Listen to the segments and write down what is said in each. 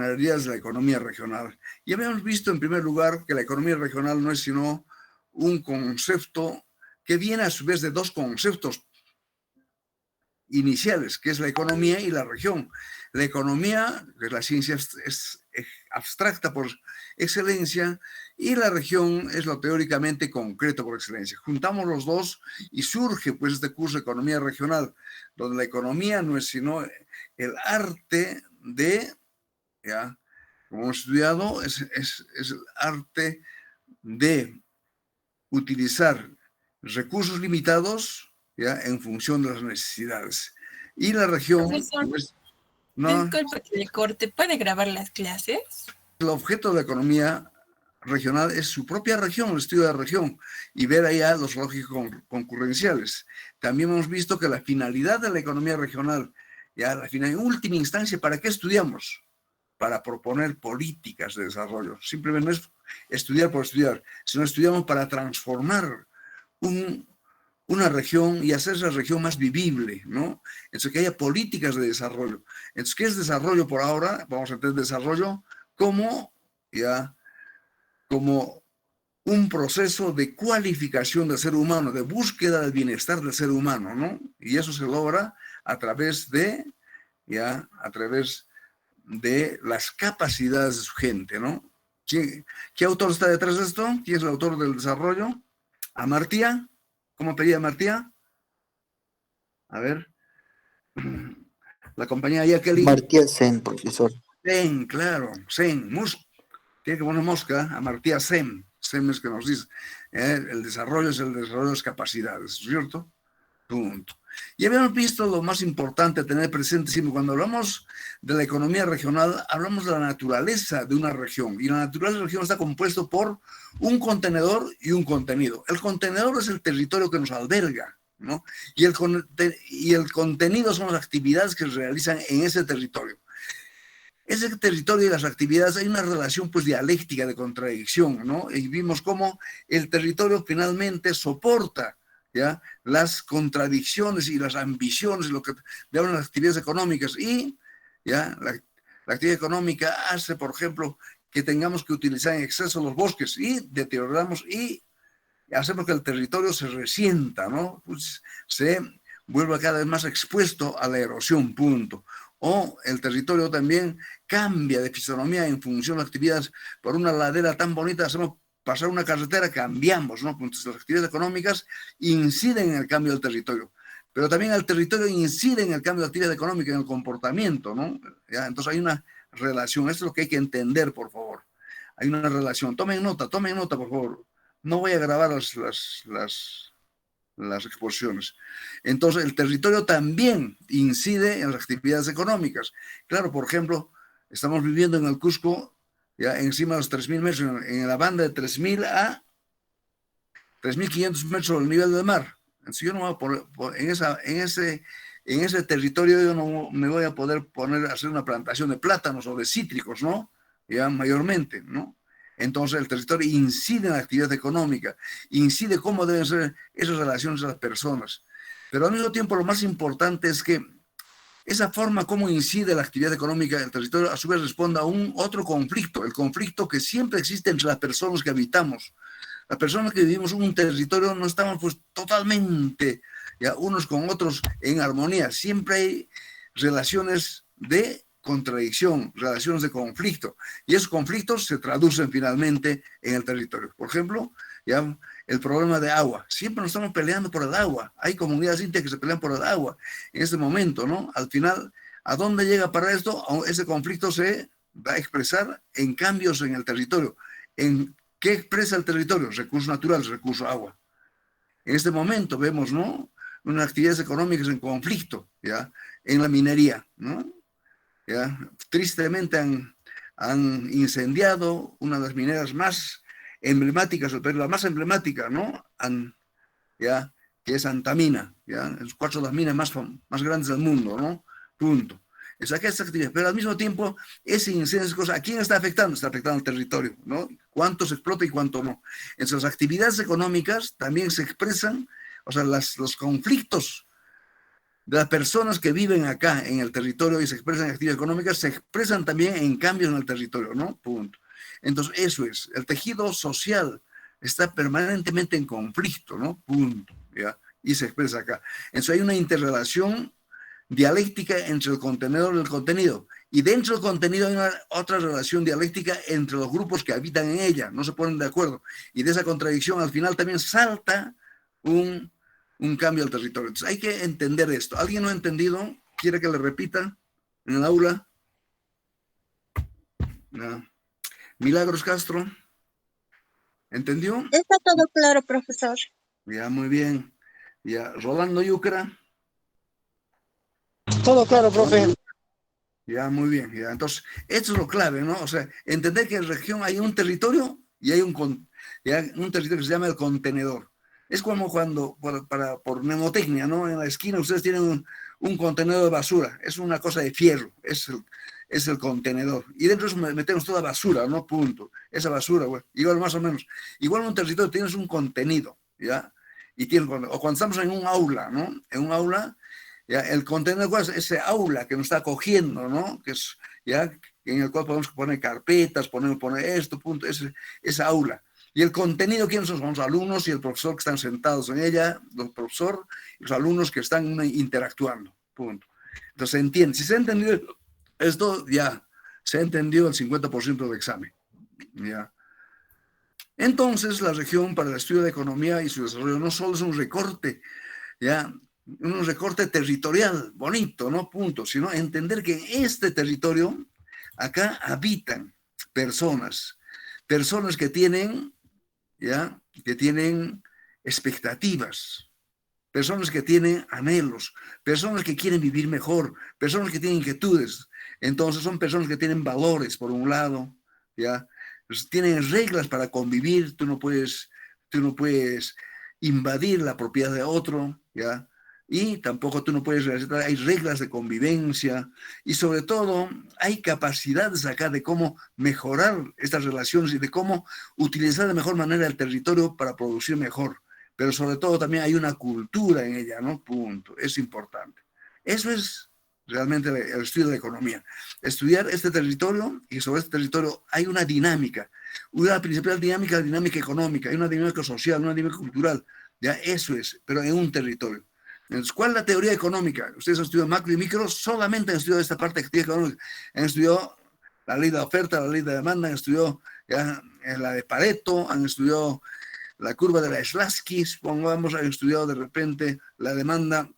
de la economía regional. Y habíamos visto en primer lugar que la economía regional no es sino un concepto que viene a su vez de dos conceptos iniciales, que es la economía y la región. La economía, que es la ciencia es abstracta por excelencia, y la región es lo teóricamente concreto por excelencia. Juntamos los dos y surge pues este curso de economía regional, donde la economía no es sino el arte de, ya, como hemos estudiado, es el arte de utilizar recursos limitados, ya, en función de las necesidades. Y la región, Profesor, pues, no, disculpe que le corte, ¿puede grabar las clases? el objeto de la economía regional es su propia región, el estudio de la región, y ver allá los lógicos concurrenciales. También hemos visto que la finalidad de la economía regional, ya la final, en última instancia, ¿para qué estudiamos? Para proponer políticas de desarrollo. Simplemente no es estudiar por estudiar, sino estudiamos para transformar una región y hacer esa región más vivible, ¿no? Entonces, que haya políticas de desarrollo. Entonces, ¿qué es desarrollo por ahora? Vamos a entender desarrollo como, ya, como un proceso de cualificación del ser humano, de búsqueda del bienestar del ser humano, ¿no? Y eso se logra a través de, ya, a través de las capacidades de su gente, ¿no? ¿Qué autor está detrás de esto? ¿Quién es el autor del desarrollo? Amartya. ¿Cómo pedía Amartya? A ver. La compañía Jacqueline. Amartya Sen, profesor. Sen, claro, Sen. Tiene que poner mosca, Amartya Sen. Sen es que nos dice, el desarrollo es el desarrollo de las capacidades, ¿cierto? Punto. Y habíamos visto lo más importante a tener presente siempre cuando hablamos de la economía regional, hablamos de la naturaleza de una región, y la naturaleza de la región está compuesto por un contenedor y un contenido. El contenedor es el territorio que nos alberga, ¿no? Y el contenido son las actividades que se realizan en ese territorio. Ese territorio y las actividades, hay una relación pues dialéctica de contradicción, ¿no? Y vimos cómo el territorio finalmente soporta, ¿ya?, las contradicciones y las ambiciones, lo que llaman las actividades económicas, y ya la actividad económica hace, por ejemplo, que tengamos que utilizar en exceso los bosques y deterioramos y hacemos que el territorio se resienta, ¿no? Pues se vuelva cada vez más expuesto a la erosión, punto. O el territorio también cambia de fisonomía en función de actividades. Por una ladera tan bonita hacemos pasar una carretera, cambiamos, ¿no? Entonces las actividades económicas inciden en el cambio del territorio, pero también el territorio incide en el cambio de actividad económica, en el comportamiento, ¿no? ¿Ya? Entonces hay una relación, esto es lo que hay que entender, por favor. Hay una relación, tomen nota, por favor. No voy a grabar las exposiciones. Entonces, el territorio también incide en las actividades económicas. Claro, por ejemplo, estamos viviendo en el Cusco, ya encima de los 3.000 metros, en la banda de 3.000 a 3.500 metros sobre el nivel del mar. Entonces, yo no voy a poner, en ese territorio yo no me voy a poder poner a hacer una plantación de plátanos o de cítricos, ¿no? Ya mayormente, ¿no? Entonces el territorio incide en la actividad económica, incide cómo deben ser esas relaciones de las personas. Pero al mismo tiempo lo más importante es que esa forma como incide la actividad económica del territorio a su vez responde a un otro conflicto, el conflicto que siempre existe entre las personas que habitamos. Las personas que vivimos en un territorio no estamos pues totalmente ya unos con otros en armonía. Siempre hay relaciones de contradicción, relaciones de conflicto, y esos conflictos se traducen finalmente en el territorio. Por ejemplo, ya el problema de agua, siempre nos estamos peleando por el agua, hay comunidades índias que se pelean por el agua en este momento, ¿no? Al final, ¿a dónde llega para esto? Ese conflicto se va a expresar en cambios en el territorio. ¿En qué expresa el territorio? Recursos naturales, recurso agua. En este momento vemos, ¿no?, unas actividades económicas en conflicto, ¿ya?, en la minería, ¿no? ¿Ya? Tristemente han incendiado una de las mineras más emblemáticas, pero la más emblemática, ¿no? ¿Ya?, que es Antamina, ¿ya? Es 4 de las minas más grandes del mundo, ¿no? Punto. Es aquí esta actividad, pero al mismo tiempo, ese incendio, esa cosa, ¿a quién está afectando? Está afectando al territorio, ¿no? ¿Cuánto se explota y cuánto no? Entonces, las actividades económicas también se expresan, o sea, los conflictos de las personas que viven acá en el territorio y se expresan en actividades económicas, se expresan también en cambios en el territorio, ¿no? Punto. Entonces, eso es, el tejido social está permanentemente en conflicto, ¿no? Punto, ¿ya? Y se expresa acá. Entonces hay una interrelación dialéctica entre el contenedor y el contenido. Y dentro del contenido hay otra relación dialéctica entre los grupos que habitan en ella, no se ponen de acuerdo. Y de esa contradicción al final también salta un cambio al territorio. Entonces hay que entender esto. ¿Alguien no ha entendido? ¿Quiere que le repita en el aula? No. Milagros Castro, ¿entendió? Está todo claro, profesor. Ya, muy bien. Ya, Rolando Yucra. Todo claro, profe. Ya, muy bien. Ya, entonces, esto es lo clave, ¿no? O sea, entender que en la región hay un territorio y hay un territorio que se llama el contenedor. Es como cuando, por mnemotecnia, ¿no? En la esquina ustedes tienen un contenedor de basura. Es una cosa de fierro. Es el contenedor. Y dentro de eso metemos toda basura, ¿no? Punto. Esa basura, güey. Igual más o menos. Igual en un territorio tienes un contenido, ¿ya? Y o cuando estamos en un aula, ¿no? En un aula, ¿ya? El contenedor es ese aula que nos está acogiendo, ¿no? Que es, ¿ya? En el cual podemos poner carpetas, poner esto, punto. Esa aula. Y el contenido, ¿quiénes son? Son los alumnos y el profesor que están sentados en ella, los profesores y los alumnos que están interactuando, punto. Entonces se entiende. Si se ha entendido esto, ya se ha entendido el 50% del examen, ya. Entonces, la región para el estudio de economía y su desarrollo no solo es un recorte, ya, un recorte territorial, bonito, ¿no? Punto, sino entender que en este territorio, acá habitan personas que tienen, ya, que tienen expectativas, personas que tienen anhelos, personas que quieren vivir mejor, personas que tienen inquietudes. Entonces son personas que tienen valores, por un lado, ya, pues tienen reglas para convivir. Tú no puedes invadir la propiedad de otro, ya, y tampoco tú no puedes realizar. Hay reglas de convivencia y sobre todo hay capacidades acá de cómo mejorar estas relaciones y de cómo utilizar de mejor manera el territorio para producir mejor. Pero sobre todo también hay una cultura en ella, ¿no? Punto. Es importante. Eso es realmente el estudio de la economía. Estudiar este territorio, y sobre este territorio hay una dinámica. Una principal dinámica, la dinámica económica, hay una dinámica social, una dinámica cultural. Ya, eso es, pero en un territorio. Entonces, ¿cuál es la teoría económica? Ustedes han estudiado macro y micro, solamente han estudiado esta parte de actividad económica. Han estudiado la ley de oferta, la ley de demanda, han estudiado ya, la de Pareto, han estudiado la curva de la Slasky, supongamos, han estudiado de repente la demanda,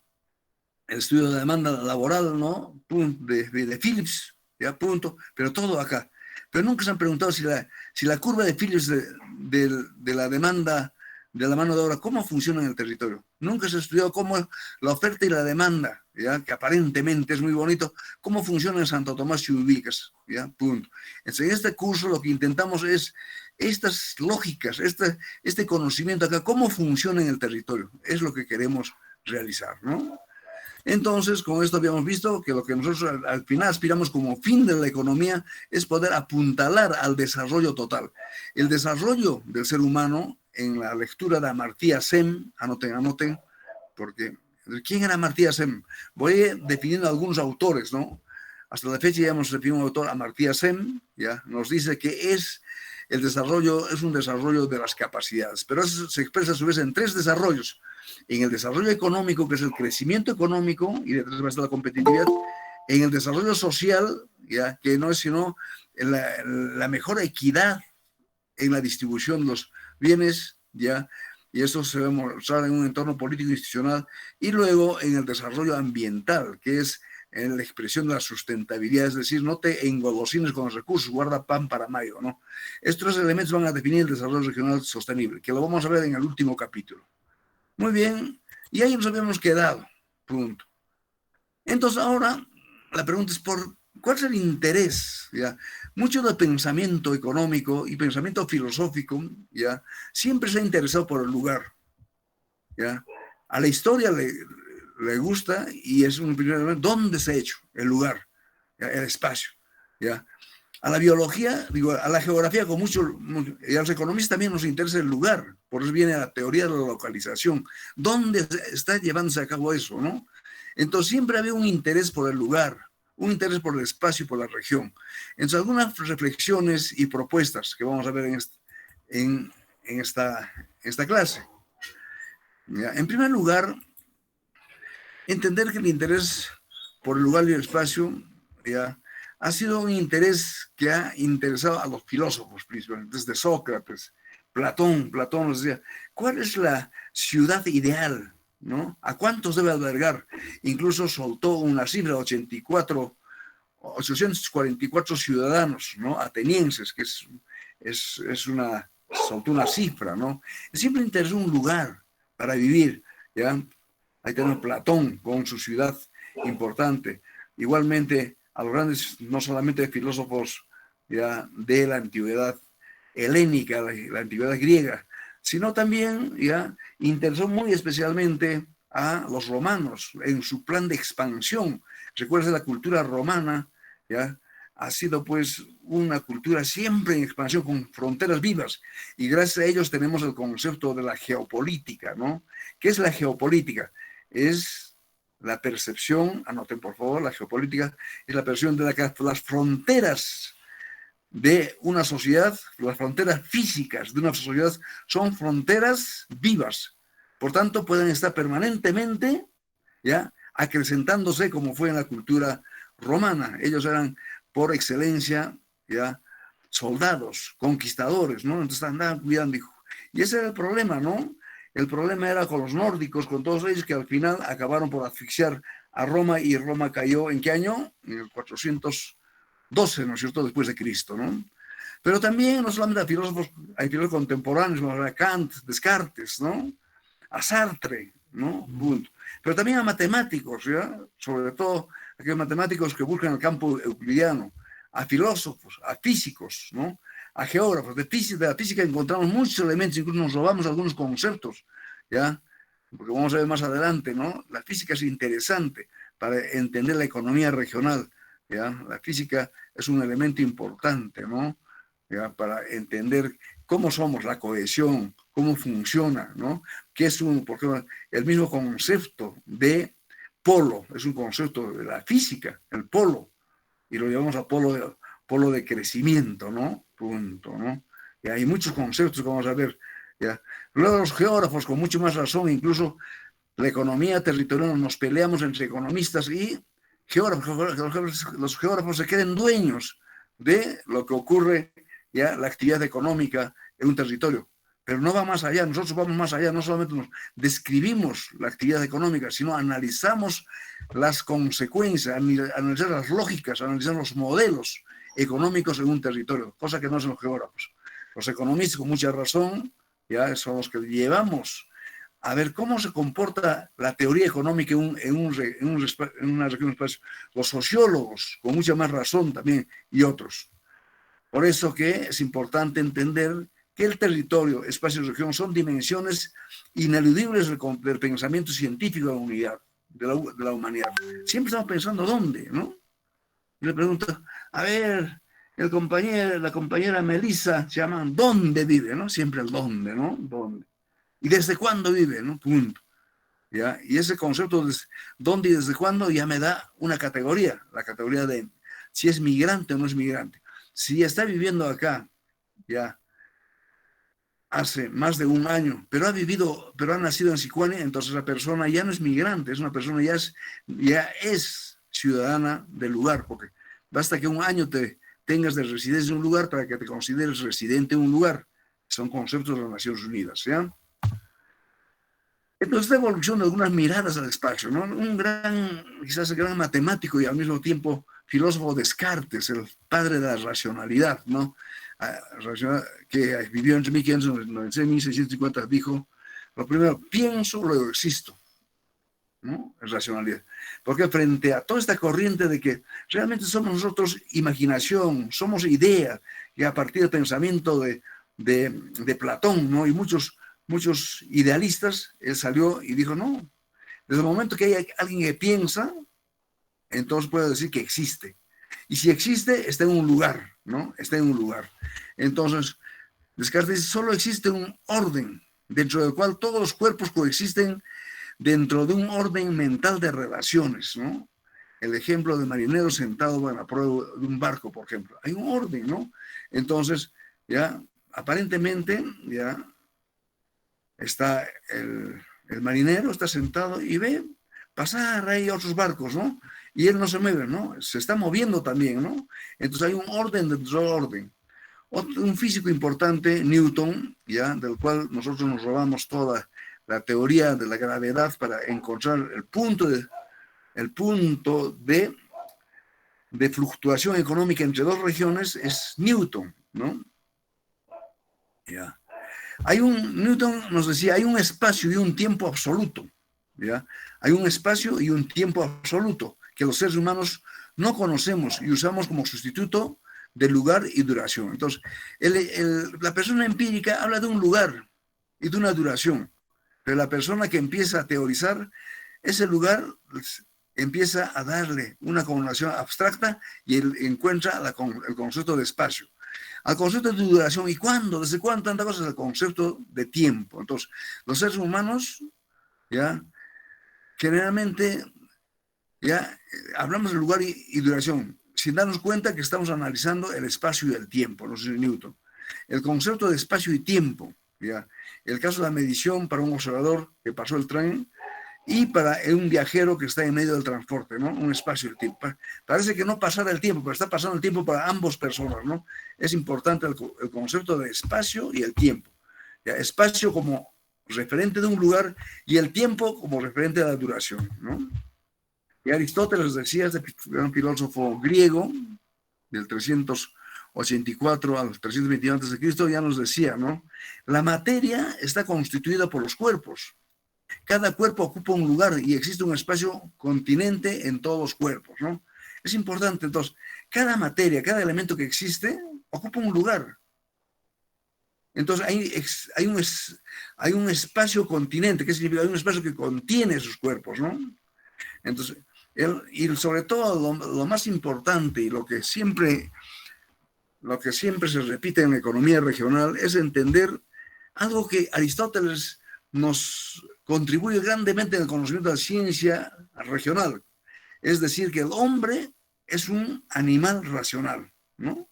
el estudio de la demanda laboral, ¿no? De Phillips, ya, punto, pero todo acá. Pero nunca se han preguntado si la curva de Phillips de la demanda de la mano de obra, ¿cómo funciona en el territorio? Nunca se ha estudiado cómo la oferta y la demanda, ¿ya? Que aparentemente es muy bonito, cómo funciona en Santo Tomás y Ubicas, ¿ya? Punto. Entonces, en este curso lo que intentamos es estas lógicas, este conocimiento acá, cómo funciona en el territorio, es lo que queremos realizar, ¿no? Entonces, con esto habíamos visto que lo que nosotros al final aspiramos como fin de la economía es poder apuntalar al desarrollo total. El desarrollo del ser humano, en la lectura de Amartya Sen, anoten, porque ¿quién era Amartya Sen? Voy definiendo algunos autores, ¿no? Hasta la fecha ya hemos definido un autor, Amartya Sen, ya nos dice que el desarrollo es un desarrollo de las capacidades, pero eso se expresa a su vez en tres desarrollos. En el desarrollo económico, que es el crecimiento económico, y detrás va a estar la competitividad. En el desarrollo social, ya, que no es sino la mejor equidad en la distribución de los bienes, ya, y eso se va a mostrar en un entorno político institucional. Y luego en el desarrollo ambiental, que es en la expresión de la sustentabilidad, es decir, no te engolosines con los recursos, guarda pan para mayo, ¿no? Estos tres elementos van a definir el desarrollo regional sostenible, que lo vamos a ver en el último capítulo. Muy bien, y ahí nos habíamos quedado, punto. Entonces ahora la pregunta es ¿cuál es el interés? ¿Ya? Mucho del pensamiento económico y pensamiento filosófico, ¿ya? Siempre se ha interesado por el lugar, ¿ya? A la historia le gusta y es un primer elemento, ¿dónde se ha hecho? El lugar, ¿ya? El espacio, ¿ya? A la biología, a la geografía, y a los economistas también nos interesa el lugar, por eso viene la teoría de la localización. ¿Dónde está llevándose a cabo eso, no? Entonces siempre había un interés por el lugar, un interés por el espacio y por la región. Entonces algunas reflexiones y propuestas que vamos a ver en esta clase. ¿Ya? En primer lugar, entender que el interés por el lugar y el espacio, ¿ya?, ha sido un interés que ha interesado a los filósofos, principalmente desde Sócrates, Platón nos decía, ¿cuál es la ciudad ideal? ¿No? ¿A cuántos debe albergar? Incluso soltó una cifra, 844 ciudadanos, ¿no?, atenienses, que soltó una cifra, ¿no? Siempre interesó un lugar para vivir, ¿ya? Ahí tenemos Platón con su ciudad importante. Igualmente, a los grandes, no solamente filósofos, ya, de la antigüedad helénica, la antigüedad griega, sino también, ya, interesó muy especialmente a los romanos en su plan de expansión. Recuerda, la cultura romana, ya, ha sido pues una cultura siempre en expansión, con fronteras vivas, y gracias a ellos tenemos el concepto de la geopolítica, ¿no? ¿Qué es la geopolítica? Es la percepción, anoten por favor, la geopolítica es la percepción de las fronteras de una sociedad, las fronteras físicas de una sociedad son fronteras vivas, por tanto pueden estar permanentemente, ya, acrecentándose, como fue en la cultura romana. Ellos eran por excelencia, ya, soldados, conquistadores, ¿no? Entonces andaban cuidando, y ese era el problema, ¿no? El problema era con los nórdicos, con todos ellos, que al final acabaron por asfixiar a Roma, y Roma cayó, ¿en qué año? En el 412, ¿no es cierto?, después de Cristo, ¿no? Pero también, no solamente hay filósofos contemporáneos, como a Kant, Descartes, ¿no?, a Sartre, ¿no?, pero también a matemáticos, ¿ya?, sobre todo aquellos matemáticos que buscan el campo euclidiano, a filósofos, a físicos, ¿no?, a geógrafos. De la física encontramos muchos elementos, incluso nos robamos algunos conceptos, ¿ya?, porque vamos a ver más adelante, ¿no? La física es interesante para entender la economía regional, ¿ya? La física es un elemento importante, ¿no?, ¿ya?, para entender cómo somos, la cohesión, cómo funciona, ¿no? Que es porque el mismo concepto de polo es un concepto de la física, el polo, y lo llamamos a polo de crecimiento, ¿no? Punto, ¿no? Y hay muchos conceptos que vamos a ver, ¿ya? Luego los geógrafos, con mucho más razón, incluso la economía territorial, nos peleamos entre economistas y geógrafos. Los geógrafos se creen dueños de lo que ocurre, ya, la actividad económica en un territorio. Pero no va más allá, nosotros vamos más allá, no solamente nos describimos la actividad económica, sino analizamos las consecuencias, analizar las lógicas, analizar los modelos económicos en un territorio, cosa que no hacen los geógrafos. Los economistas, con mucha razón, ya son los que llevamos a ver cómo se comporta la teoría económica en una región, un espacio. Los sociólogos, con mucha más razón también, y otros. Por eso que es importante entender que el territorio, espacio y región son dimensiones ineludibles del pensamiento científico de la unidad, de la humanidad. Siempre estamos pensando dónde, ¿no? Y le pregunto, a ver, la compañera Melissa, se llaman ¿dónde vive? ¿No? Siempre el dónde, ¿no? ¿Dónde? ¿Y desde cuándo vive? ¿No? Punto. ¿Ya? Y ese concepto de dónde y desde cuándo ya me da una categoría, la categoría de si es migrante o no es migrante. Si está viviendo acá, ya, hace más de un año, pero ha nacido en Sicuani, entonces la persona ya no es migrante, es una persona ya es ciudadana del lugar, porque basta que un año te tengas de residencia en un lugar para que te consideres residente en un lugar. Son conceptos de las Naciones Unidas, ¿ya? Entonces, esta evolución de algunas miradas al espacio, ¿no? Quizás el gran matemático y al mismo tiempo filósofo Descartes, el padre de la racionalidad, ¿no? Que vivió entre 1596 y 1650, dijo, lo primero, pienso, luego existo, ¿no? Es racionalidad. Porque frente a toda esta corriente de que realmente somos nosotros imaginación, somos idea, y a partir del pensamiento de Platón, ¿no? Y muchos idealistas, él salió y dijo, no, desde el momento que hay alguien que piensa, entonces puede decir que existe. Y si existe, está en un lugar, ¿no? Está en un lugar. Entonces, Descartes dice, solo existe un orden, dentro del cual todos los cuerpos coexisten dentro de un orden mental de relaciones, ¿no? El ejemplo de marinero sentado en la prueba de un barco, por ejemplo. Hay un orden, ¿no? Entonces, ya, aparentemente, ya está el marinero, está sentado y ve pasar ahí otros barcos, ¿no? Y él no se mueve, ¿no? Se está moviendo también, ¿no? Entonces hay un orden dentro del orden. Un físico importante, Newton, ya, del cual nosotros nos robamos toda la teoría de la gravedad para encontrar el punto de fluctuación económica entre dos regiones, es Newton, ¿no? Ya. Newton nos decía, hay un espacio y un tiempo absoluto, ¿ya? Hay un espacio y un tiempo absoluto que los seres humanos no conocemos y usamos como sustituto de lugar y duración. Entonces, la persona empírica habla de un lugar y de una duración, pero la persona que empieza a teorizar, ese lugar empieza a darle una connotación abstracta y él encuentra el concepto de espacio. Al concepto de duración, ¿y cuándo? ¿Desde cuándo? Tantas cosas, el concepto de tiempo. Entonces, los seres humanos, ya, generalmente, ya, hablamos de lugar y duración, sin darnos cuenta que estamos analizando el espacio y el tiempo, no sé, Newton. El concepto de espacio y tiempo, ya, el caso de la medición para un observador que pasó el tren y para un viajero que está en medio del transporte, ¿no? Un espacio y el tiempo. Parece que no pasara el tiempo, pero está pasando el tiempo para ambas personas, ¿no? Es importante el concepto de espacio y el tiempo. ¿Ya? Espacio como referente de un lugar y el tiempo como referente de la duración, ¿no? Y Aristóteles decía, un filósofo griego del 384 al 321 a.C., ya nos decía, ¿no? La materia está constituida por los cuerpos. Cada cuerpo ocupa un lugar y existe un espacio continente en todos los cuerpos, ¿no? Es importante, entonces, cada materia, cada elemento que existe, ocupa un lugar. Entonces, hay un espacio continente, ¿qué significa? Hay un espacio que contiene esos cuerpos, ¿no? Entonces, y sobre todo, lo más importante y lo que siempre se repite en la economía regional es entender algo que Aristóteles nos contribuye grandemente en el conocimiento de la ciencia regional. Es decir, que el hombre es un animal racional, ¿no?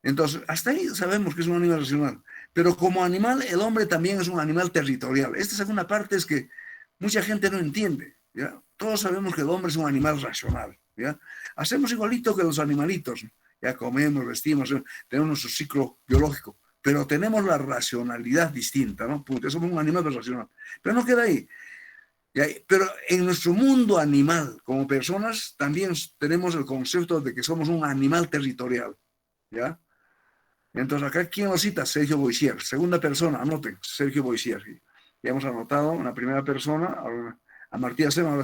Entonces, hasta ahí sabemos que es un animal racional. Pero como animal, el hombre también es un animal territorial. Esta segunda parte es que mucha gente no entiende, ¿ya? Todos sabemos que el hombre es un animal racional, ¿ya? Hacemos igualito que los animalitos, ya comemos, vestimos, tenemos nuestro ciclo biológico, pero tenemos la racionalidad distinta, ¿no? Somos un animal racional. Pero no queda ahí. Pero en nuestro mundo animal, como personas, también tenemos el concepto de que somos un animal territorial, ¿ya? Entonces, acá, ¿quién lo cita? Sergio Boissier. Segunda persona, anoten, Sergio Boissier. Ya hemos anotado una primera persona, a Martí Acema.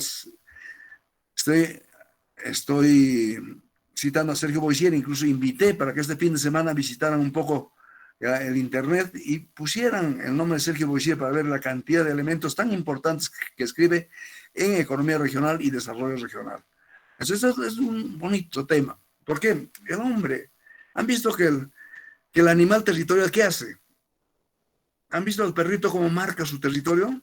Estoy citando a Sergio Boissier, incluso invité para que este fin de semana visitaran un poco, ¿ya?, el internet y pusieran el nombre de Sergio Boissier para ver la cantidad de elementos tan importantes que escribe en economía regional y desarrollo regional. Entonces, esto es un bonito tema. ¿Por qué? El hombre, ¿han visto que el animal territorial, qué hace? ¿Han visto al perrito cómo marca su territorio?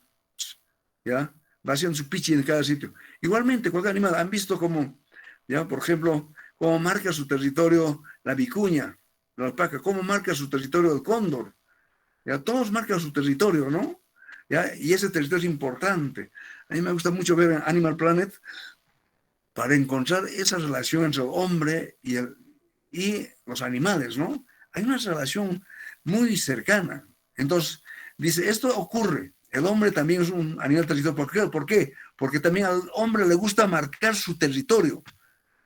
¿Ya? Va haciendo su pichi en cada sitio. Igualmente, cualquier animal, ¿han visto cómo, ya, por ejemplo, cómo marca su territorio la vicuña, la alpaca, cómo marca su territorio el cóndor? ¿Ya? Todos marcan su territorio, ¿no? ¿Ya? Y ese territorio es importante. A mí me gusta mucho ver en Animal Planet para encontrar esa relación entre el hombre y los animales, ¿no? Hay una relación muy cercana. Entonces, dice, esto ocurre. El hombre también es un animal territorial. ¿Por qué? Porque también al hombre le gusta marcar su territorio.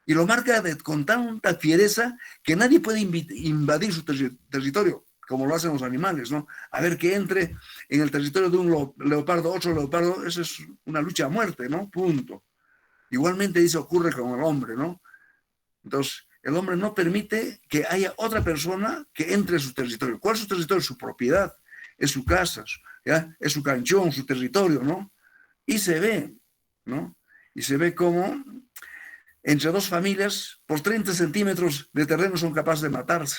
Y lo marca con tanta fiereza que nadie puede invadir su territorio, como lo hacen los animales, ¿no? A ver, que entre en el territorio de un leopardo, otro leopardo, eso es una lucha a muerte, ¿no? Punto. Igualmente dice, ocurre con el hombre, ¿no? Entonces, el hombre no permite que haya otra persona que entre en su territorio. ¿Cuál es su territorio? Su propiedad, es su casa, ¿ya? Es su canchón, su territorio, ¿no? Y se ve, ¿no? Y se ve cómo entre dos familias, por 30 centímetros de terreno son capaces de matarse.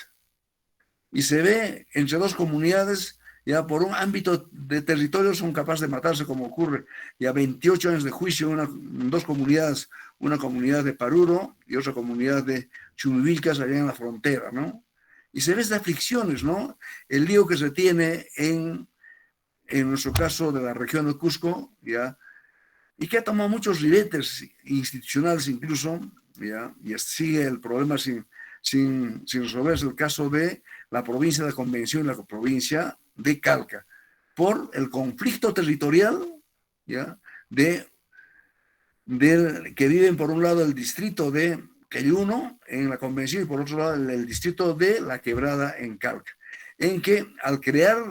Y se ve entre dos comunidades ya por un ámbito de territorio son capaces de matarse, como ocurre ya 28 años de juicio en dos comunidades, una comunidad de Paruro y otra comunidad de Chumivilcas allá en la frontera, ¿no? Y se ve estas aflicciones, ¿no? El lío que se tiene en nuestro caso de la región de Cusco, ya, y que ha tomado muchos ribetes institucionales incluso, ya, y sigue el problema sin resolverse, el caso de la provincia de Convención y la provincia de Calca, por el conflicto territorial, ya, que viven por un lado el distrito de Queyuno en la Convención y por otro lado el distrito de La Quebrada en Calca, en que al crear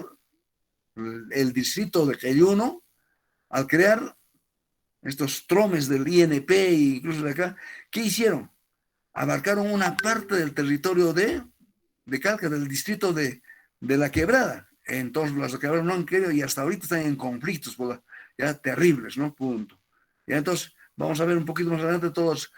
el distrito de Queyuno, al crear estos tromes del INP e incluso de acá, ¿qué hicieron? Abarcaron una parte del territorio de Calca, del distrito de La Quebrada. Entonces las Quebradas no han querido y hasta ahorita están en conflictos ya terribles, ¿no? Punto. Ya entonces vamos a ver un poquito más adelante todos,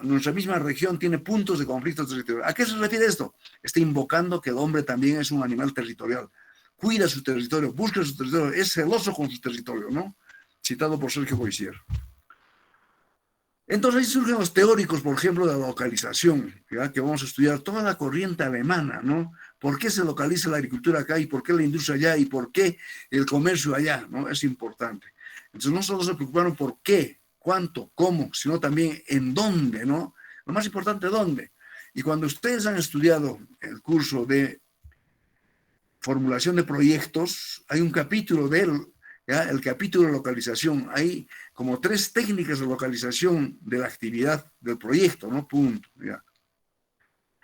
nuestra misma región tiene puntos de conflicto territorial. ¿A qué se refiere esto? Está invocando que el hombre también es un animal territorial. Cuida su territorio, busca su territorio, es celoso con su territorio, ¿no? Citado por Sergio Boisier. Entonces ahí surgen los teóricos, por ejemplo, de la localización, ¿ya? Que vamos a estudiar toda la corriente alemana, ¿no? ¿Por qué se localiza la agricultura acá y por qué la industria allá y por qué el comercio allá, ¿no? Es importante. Entonces no solo se preocuparon por qué, cuánto, cómo, sino también en dónde, ¿no? Lo más importante, dónde. Y cuando ustedes han estudiado el curso de formulación de proyectos, hay un capítulo de él, ¿ya? El capítulo de localización. Hay como 3 técnicas de localización de la actividad del proyecto, ¿no? Punto, ¿ya?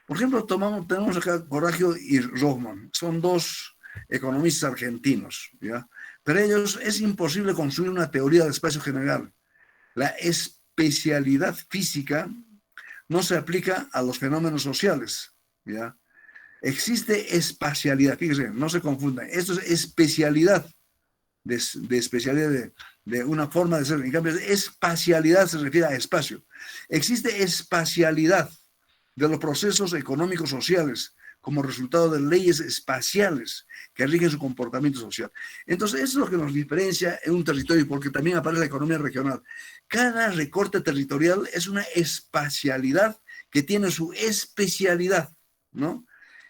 Por ejemplo, tenemos acá Coragio y Rothman, son 2 economistas argentinos, ¿ya? Para ellos es imposible construir una teoría del espacio general. La especialidad física no se aplica a los fenómenos sociales, ¿ya? Existe espacialidad, fíjense, no se confundan, esto es especialidad, de especialidad de una forma de ser, en cambio espacialidad se refiere a espacio. Existe espacialidad de los procesos económicos sociales como resultado de leyes espaciales que rigen su comportamiento social. Entonces, eso es lo que nos diferencia en un territorio, porque también aparece la economía regional. Cada recorte territorial es una espacialidad que tiene su especialidad, ¿no?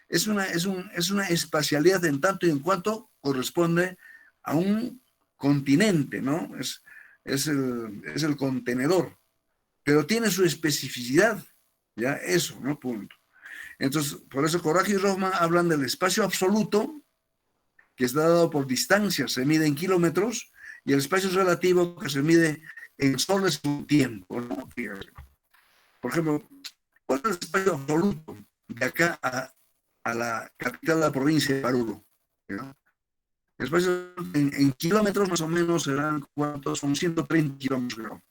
Es una espacialidad en tanto y en cuanto corresponde a un continente, ¿no? Es el contenedor, pero tiene su especificidad, ¿ya? Eso, ¿no? Punto. Entonces, por eso Coragio y Rothman hablan del espacio absoluto, que está dado por distancias, se mide en kilómetros, y el espacio relativo, que se mide en soles o tiempo, ¿no? Fíjate. Por ejemplo, ¿cuál es el espacio absoluto de acá a la capital de la provincia de Paruro? ¿Ya? El espacio en kilómetros más o menos serán, ¿cuántos? Son 130 kilómetros, creo,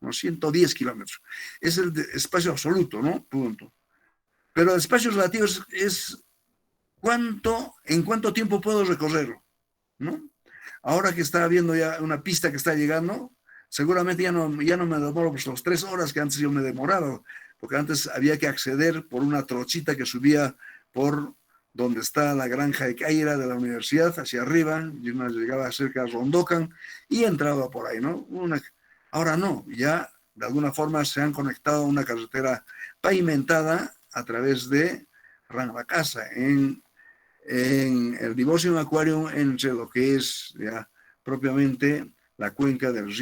¿no? 110 kilómetros. Es el espacio absoluto, ¿no? Punto. Pero el espacio relativo es en cuánto tiempo puedo recorrerlo, ¿no? Ahora que está habiendo ya una pista que está llegando, seguramente ya no me demoro pues las 3 horas que antes yo me demoraba, porque antes había que acceder por una trochita que subía por donde está la granja de Caira de la universidad, hacia arriba, y una llegaba cerca de Rondocan y entraba por ahí, ¿no? Ahora no, ya de alguna forma se han conectado a una carretera pavimentada a través de Ranglacasa, en el Devotion Aquarium, entre lo que es ya propiamente la cuenca del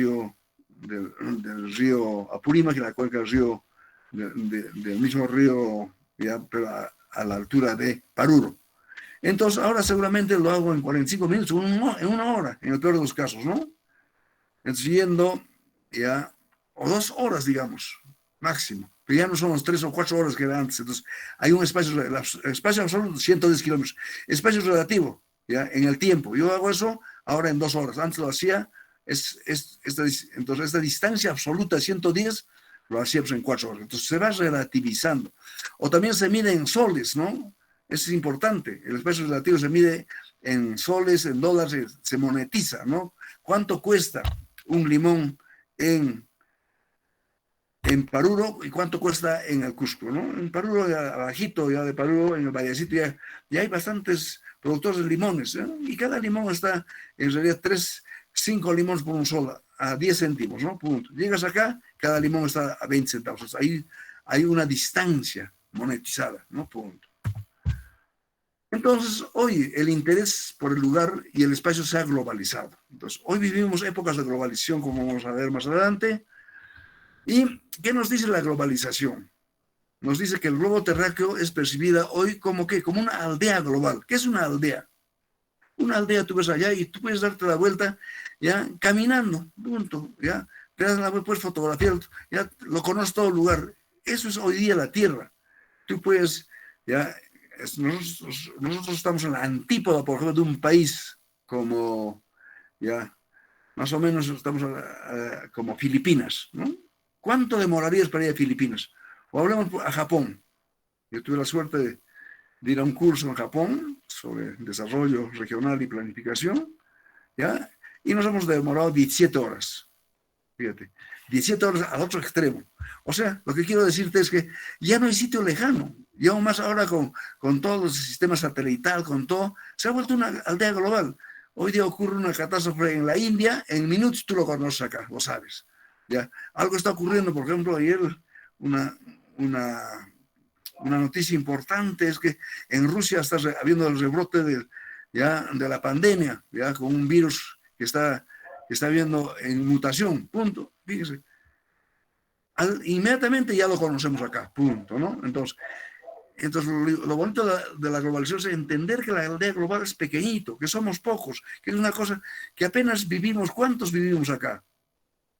río Apurímac, que es la cuenca del río, del mismo río, ya, pero a la altura de Paruro. Entonces, ahora seguramente lo hago en 45 minutos, en una hora, en el peor de los casos, ¿no? Entonces, yendo ya, o 2 horas, digamos, máximo. Pero ya no son las 3 o 4 horas que era antes. Entonces, hay un espacio absoluto, 110 kilómetros. Espacio relativo, ya, en el tiempo. Yo hago eso ahora en 2 horas. Antes lo hacía, entonces esta distancia absoluta de 110 lo hacía pues en 4 horas. Entonces se va relativizando. O también se mide en soles, ¿no? Eso es importante. El espacio relativo se mide en soles, en dólares, se monetiza, ¿no? ¿Cuánto cuesta un limón en en Paruro y cuánto cuesta en el Cusco, ¿no? En Paruro, abajito ya de Paruro, en el vallecito, ya hay bastantes productores de limones, ¿eh? Y cada limón está, en realidad, 5 limones por un solo, a 10 céntimos, ¿no? Punto. Llegas acá, cada limón está a 20 centavos. O sea, ahí hay una distancia monetizada, ¿no? Punto. Entonces, hoy el interés por el lugar y el espacio se ha globalizado. Entonces, hoy vivimos épocas de globalización, como vamos a ver más adelante. ¿Y qué nos dice la globalización? Nos dice que el globo terráqueo es percibida hoy como ¿qué? Como una aldea global. ¿Qué es una aldea? Una aldea tú ves allá y tú puedes darte la vuelta ya caminando, punto, ya. Te das la vuelta, puedes fotografiar, ya lo conoces todo el lugar. Eso es hoy día la Tierra. Tú puedes, ya, nosotros estamos en la antípoda, por ejemplo, de un país como, ya, más o menos estamos como Filipinas, ¿no? ¿Cuánto demorarías para ir a Filipinas? O hablamos a Japón. Yo tuve la suerte de ir a un curso en Japón sobre desarrollo regional y planificación, ¿ya? Y nos hemos demorado 17 horas. Fíjate, 17 horas al otro extremo. O sea, lo que quiero decirte es que ya no hay sitio lejano. Y aún más ahora con todo el sistema satelital, con todo, se ha vuelto una aldea global. Hoy día ocurre una catástrofe en la India, en minutos tú lo conoces acá, lo sabes. ¿Ya? Algo está ocurriendo, por ejemplo, ayer una noticia importante es que en Rusia está habiendo el rebrote de la pandemia, ya con un virus que está viendo en mutación, punto. Fíjese. Inmediatamente ya lo conocemos acá, punto, ¿no? Entonces lo bonito de la globalización es entender que la aldea global es pequeñito, que somos pocos, que es una cosa que apenas vivimos. ¿Cuántos vivimos acá?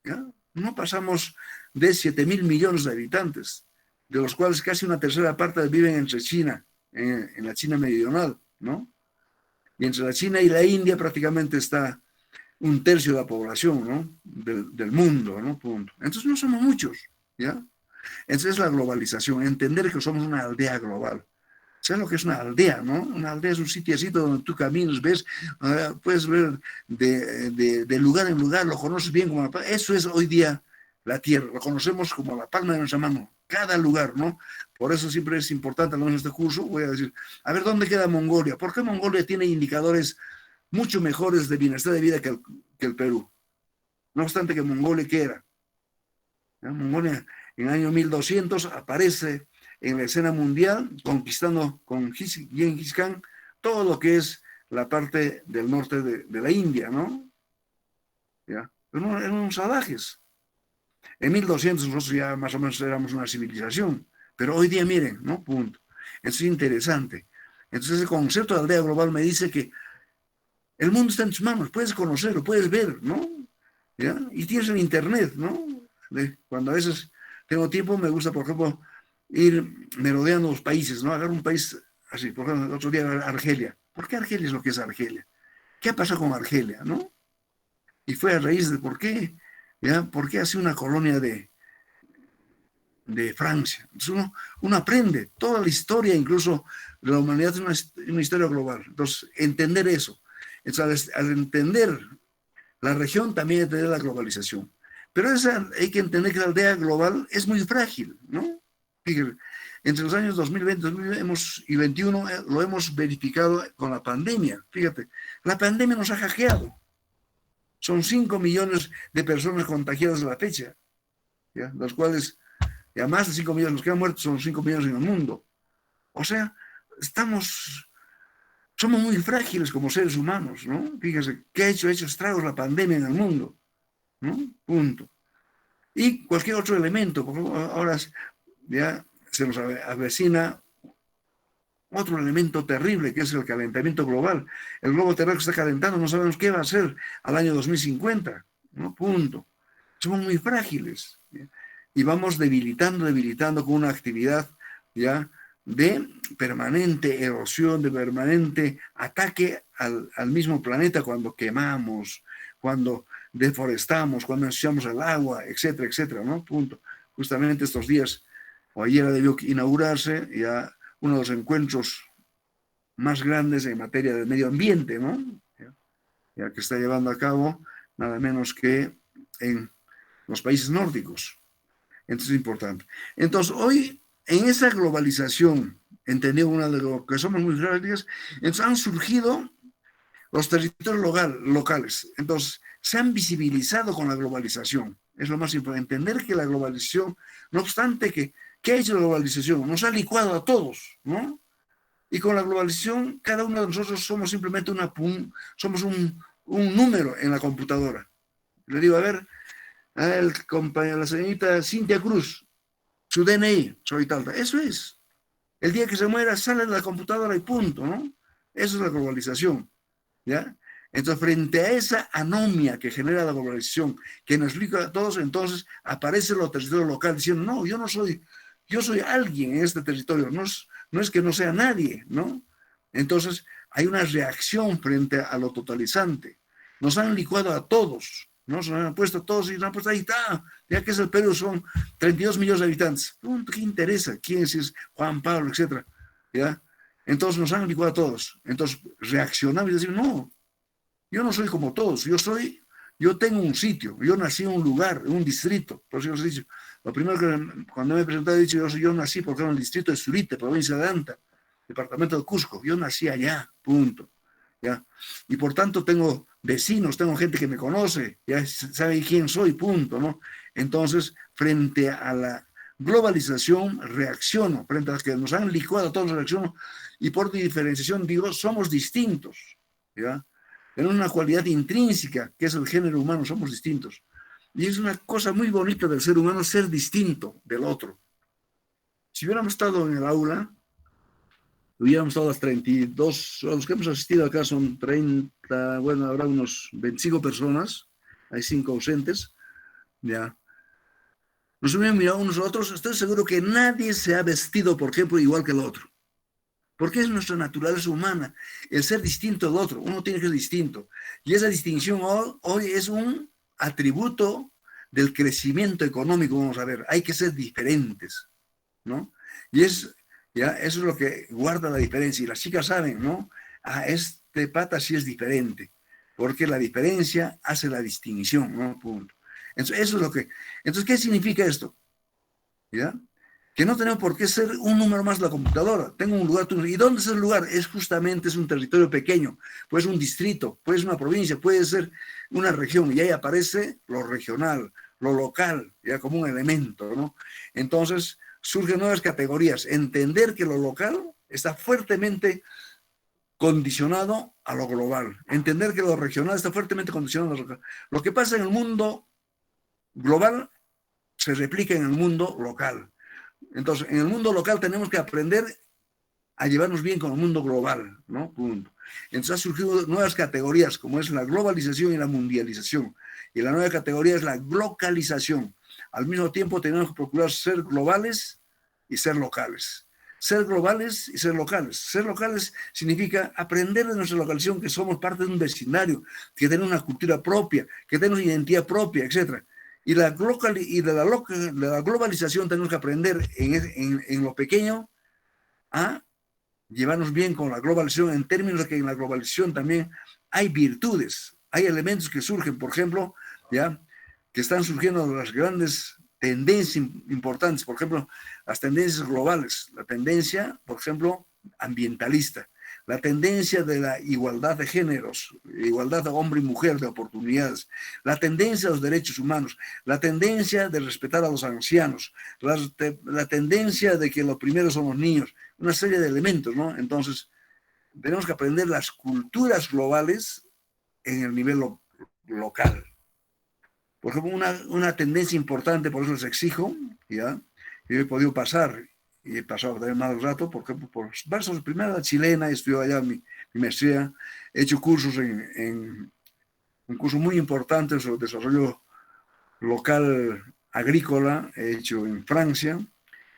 ¿Ya? No pasamos de 7.000 millones de habitantes, de los cuales casi una tercera parte viven entre China, en la China meridional, ¿no? Y entre la China y la India prácticamente está un tercio de la población, ¿no? Del mundo, ¿no? Punto. Entonces no somos muchos, ¿ya? Esa es la globalización, entender que somos una aldea global. ¿Sabes lo que es una aldea, no? Una aldea es un sitiecito donde tú caminas, ves, puedes ver de lugar en lugar, lo conoces bien como eso es hoy día la tierra, lo conocemos como la palma de nuestra mano, cada lugar, ¿no? Por eso siempre es importante, al menos en este curso, voy a decir, a ver, ¿dónde queda Mongolia? ¿Por qué Mongolia tiene indicadores mucho mejores de bienestar de vida que el Perú? No obstante que Mongolia, ¿qué era? ¿Ya? Mongolia en el año 1200 aparece en la escena mundial, conquistando con Genghis Khan todo lo que es la parte del norte de la India, ¿no? ¿Ya? Pero eran unos salvajes. En 1200 nosotros ya más o menos éramos una civilización, pero hoy día miren, ¿no? Punto. Eso es interesante. Entonces el concepto de aldea global me dice que el mundo está en tus manos, puedes conocerlo, puedes ver, ¿no? ¿Ya? Y tienes el internet, ¿no? Cuando a veces tengo tiempo, me gusta, por ejemplo, ir merodeando los países, ¿no? Agarrar un país así, por ejemplo, el otro día Argelia. ¿Por qué Argelia es lo que es Argelia? ¿Qué ha pasado con Argelia, no? Y fue a raíz de por qué, ¿ya? ¿Por qué ha sido una colonia de Francia? Entonces uno aprende toda la historia, incluso de la humanidad es una historia global. Entonces, entender eso. Entonces, al entender la región, también entender la globalización. Pero hay que entender que la aldea global es muy frágil, ¿no? Fíjense, entre los años 2020 y 2021 lo hemos verificado con la pandemia. Fíjate, la pandemia nos ha hackeado. Son 5 millones de personas contagiadas a la fecha, ¿ya? Los cuales, ya más de 5 millones, los que han muerto son 5 millones en el mundo. O sea, somos muy frágiles como seres humanos, ¿no? Fíjense, ¿qué ha hecho estragos la pandemia en el mundo? ¿No? Punto. Y cualquier otro elemento, porque ahora ya se nos avecina otro elemento terrible, que es el calentamiento global. El globo terráqueo está calentando, no sabemos qué va a ser al año 2050, ¿no? Punto. Somos muy frágiles, ¿ya? Y vamos debilitando con una actividad, ¿ya?, de permanente erosión, de permanente ataque al mismo planeta cuando quemamos, cuando deforestamos, cuando ensuciamos el agua, etcétera, etcétera, ¿no? Punto. Justamente estos días, o ayer debió inaugurarse ya uno de los encuentros más grandes en materia de medio ambiente, ¿no? Ya que está llevando a cabo nada menos que en los países nórdicos. Entonces es importante. Entonces hoy, en esa globalización, entendiendo una de lo que somos muy grandes, entonces han surgido los territorios locales. Entonces se han visibilizado con la globalización. Es lo más importante, entender que la globalización, no obstante que, ¿qué ha hecho la globalización? Nos ha licuado a todos, ¿no? Y con la globalización, cada uno de nosotros somos simplemente somos un número en la computadora. Le digo, a ver, la señorita Cintia Cruz, su DNI, soy tal. Eso es. El día que se muera, sale de la computadora y punto, ¿no? Eso es la globalización, ¿ya? Entonces, frente a esa anomia que genera la globalización, que nos explica a todos, entonces aparece el territorio local diciendo, no, yo soy alguien en este territorio, no es que no sea nadie, ¿no? Entonces, hay una reacción frente a lo totalizante. Nos han licuado a todos, ¿no? Se nos han puesto a todos y nos han puesto ahí está, ya que es el Perú, son 32 millones de habitantes. ¿Qué interesa? ¿Quién es Juan Pablo, etcétera? ¿Ya? Entonces nos han licuado a todos. Entonces reaccionamos y decimos, no, yo no soy como todos, yo tengo un sitio, yo nací en un lugar, en un distrito. Por eso os he dicho, lo primero que cuando me he presentado he dicho, yo nací porque era en el distrito de Surite, provincia de Anta, departamento de Cusco, yo nací allá, punto. ¿Ya? Y por tanto tengo vecinos, tengo gente que me conoce, ya sabe quién soy, punto, ¿no? Entonces, frente a la globalización, reacciono, frente a las que nos han licuado, todos reacciono, y por diferenciación digo, somos distintos, ¿ya? Tenemos una cualidad intrínseca, que es el género humano, somos distintos. Y es una cosa muy bonita del ser humano, ser distinto del otro. Si hubiéramos estado en el aula, hubiéramos estado las 32, los que hemos asistido acá son 30, bueno, habrá unos 25 personas, hay 5 ausentes, ya. Nos hubieran mirado unos a otros, estoy seguro que nadie se ha vestido, por ejemplo, igual que el otro. Porque es nuestra naturaleza humana, el ser distinto del otro, uno tiene que ser distinto. Y esa distinción hoy es un atributo del crecimiento económico, vamos a ver, hay que ser diferentes, ¿no? Y eso es lo que guarda la diferencia. Y las chicas saben, ¿no? Este pata sí es diferente, porque la diferencia hace la distinción, ¿no? Punto. Entonces, eso es lo que... Entonces, ¿qué significa esto? ¿Ya? Que no tenemos por qué ser un número más de la computadora. Tengo un lugar, ¿y dónde es el lugar? Es un territorio pequeño, puede ser un distrito, puede ser una provincia, puede ser una región, y ahí aparece lo regional, lo local, ya como un elemento, ¿no? Entonces, surgen nuevas categorías. Entender que lo local está fuertemente condicionado a lo global. Entender que lo regional está fuertemente condicionado a lo local. Lo que pasa en el mundo global se replica en el mundo local. Entonces, en el mundo local tenemos que aprender a llevarnos bien con el mundo global, ¿no? Punto. Entonces han surgido nuevas categorías, como es la globalización y la mundialización. Y la nueva categoría es la localización. Al mismo tiempo tenemos que procurar ser globales y ser locales. Ser globales y ser locales. Ser locales significa aprender de nuestra localización, que somos parte de un vecindario, que tenemos una cultura propia, que tenemos identidad propia, etc. Y de la globalización tenemos que aprender en lo pequeño a llevarnos bien con la globalización, en términos de que en la globalización también hay virtudes, hay elementos que surgen, por ejemplo, ya que están surgiendo las grandes tendencias importantes, por ejemplo, las tendencias globales, la tendencia, por ejemplo, ambientalista, la tendencia de la igualdad de géneros, igualdad de hombre y mujer, de oportunidades, la tendencia de los derechos humanos, la tendencia de respetar a los ancianos, la tendencia de que lo primero son los niños, una serie de elementos, ¿no? Entonces, tenemos que aprender las culturas globales en el nivel local. Por ejemplo, una tendencia importante, por eso les exijo, ¿ya? Yo he podido pasar, y he pasado también más rato, por ejemplo, por versos, primero la chilena, he estudiado allá mi maestría, he hecho cursos en un curso muy importante sobre desarrollo local agrícola, he hecho en Francia,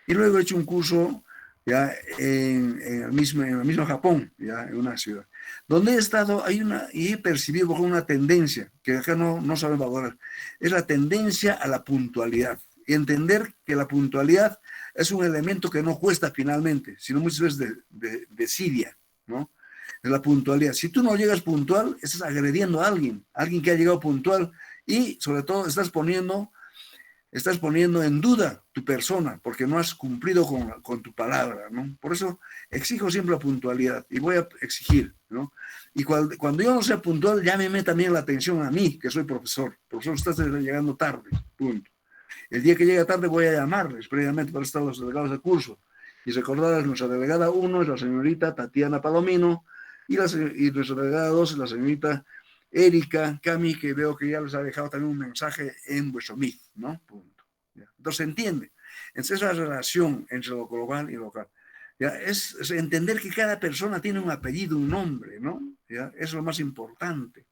y luego he hecho un curso ya en el mismo Japón, ya en una ciudad. Donde he estado, y he percibido como una tendencia, que acá no saben valorar, es la tendencia a la puntualidad. Y entender que la puntualidad es un elemento que no cuesta finalmente, sino muchas veces de desidia, ¿no? Es la puntualidad. Si tú no llegas puntual, estás agrediendo a alguien que ha llegado puntual, y sobre todo estás poniendo estás poniendo en duda tu persona porque no has cumplido con tu palabra, ¿no? Por eso exijo siempre la puntualidad y voy a exigir, ¿no? Y cuando yo no sea puntual, llámeme también la atención a mí, que soy profesor. Profesor, estás llegando tarde, punto. El día que llegue tarde voy a llamarles previamente para estar los delegados de curso y recordar a nuestra delegada 1 es la señorita Tatiana Palomino y nuestra delegada 2 es la señorita Erika Cami, que veo que ya les ha dejado también un mensaje en vuestro Meet, ¿no? Punto. ¿Ya? Entonces se entiende. Entonces esa relación entre lo global y lo local. ¿Ya? Es entender que cada persona tiene un apellido, un nombre, ¿no? ¿Ya? Es lo más importante.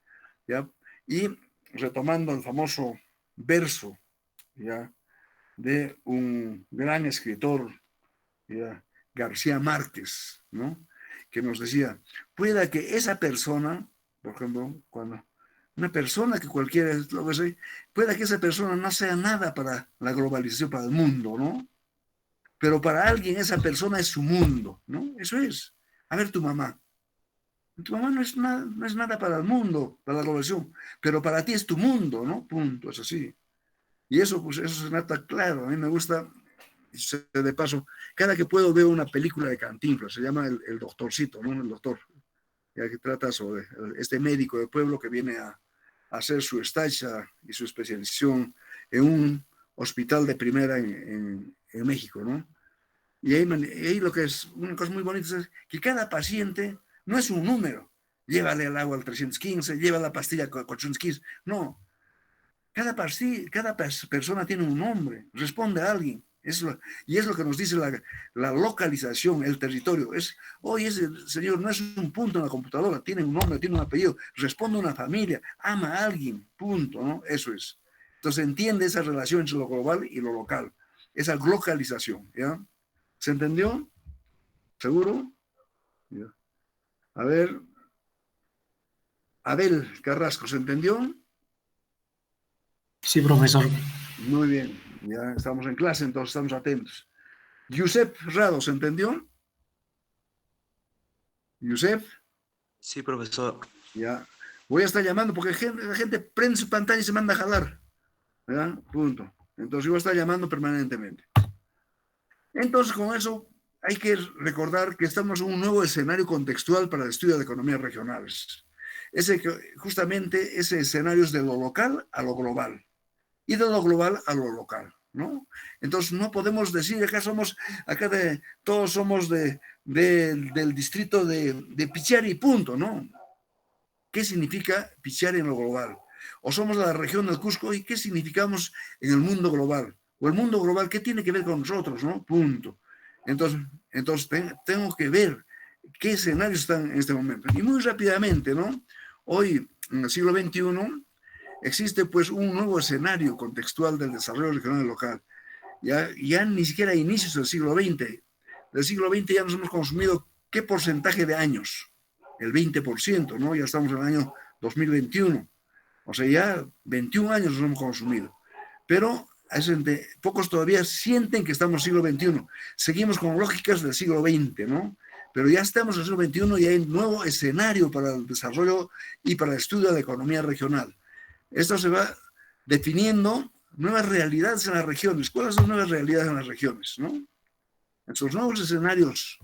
¿Ya? Y retomando el famoso verso, ¿ya?, de un gran escritor, ¿ya?, García Márquez, ¿no?, que nos decía, pueda que esa persona, por ejemplo, cuando una persona que cualquiera, lo que sea, pueda que esa persona no sea nada para la globalización, para el mundo, ¿no? Pero para alguien esa persona es su mundo, ¿no? Eso es. A ver, tu mamá. Tu mamá no es nada para el mundo, para la globalización, pero para ti es tu mundo, ¿no? Punto, es así. Y eso, pues, eso se nota claro. A mí me gusta, de paso, cada que puedo veo una película de Cantinflas, se llama El Doctorcito, ¿no? El doctor, ya que trata sobre este médico de pueblo que viene a hacer su estancia y su especialización en un hospital de primera en México, ¿no? Y ahí lo que es una cosa muy bonita es que cada paciente no es un número. Llévale el agua al 315, lleva la pastilla al 415. No, cada persona tiene un nombre, responde a alguien. Y es lo que nos dice la localización, el territorio. Hoy ese señor no es un punto en la computadora, tiene un nombre, tiene un apellido, responde a una familia, ama a alguien, punto, ¿no? Eso es. Entonces entiende esa relación entre lo global y lo local, esa localización, ¿ya? ¿Se entendió? ¿Seguro? ¿Ya? A ver, Abel Carrasco, ¿se entendió? Sí, profesor. Muy bien, ya estamos en clase, entonces estamos atentos. Josep Rado, ¿se entendió? Josep, Sí, profesor. ya. Voy a estar llamando porque la gente prende su pantalla y se manda a jalar. ¿Verdad? Punto. Entonces yo voy a estar llamando permanentemente. Entonces con eso hay que recordar que estamos en un nuevo escenario contextual para el estudio de economías regionales. Justamente ese escenario es de lo local a lo global y de lo global a lo local, ¿no? Entonces no podemos decir todos somos del distrito de Pichari, punto, ¿no? ¿Qué significa Pichari en lo global? O somos de la región del Cusco, ¿y qué significamos en el mundo global? O el mundo global, ¿qué tiene que ver con nosotros, no? Punto. Entonces tengo que ver qué escenarios están en este momento. Y muy rápidamente, ¿no? Hoy, en el siglo XXI, existe pues un nuevo escenario contextual del desarrollo regional y local. Ya ni siquiera a inicios del siglo XX. Del siglo XX ya nos hemos consumido ¿qué porcentaje de años? El 20%, ¿no? Ya estamos en el año 2021. O sea, ya 21 años nos hemos consumido. Pero pocos todavía sienten que estamos en el siglo XXI. Seguimos con lógicas del siglo XX, ¿no? Pero ya estamos en el siglo XXI y hay un nuevo escenario para el desarrollo y para el estudio de la economía regional. Esto se va definiendo nuevas realidades en las regiones. ¿Cuáles son las nuevas realidades en las regiones, no? Estos nuevos escenarios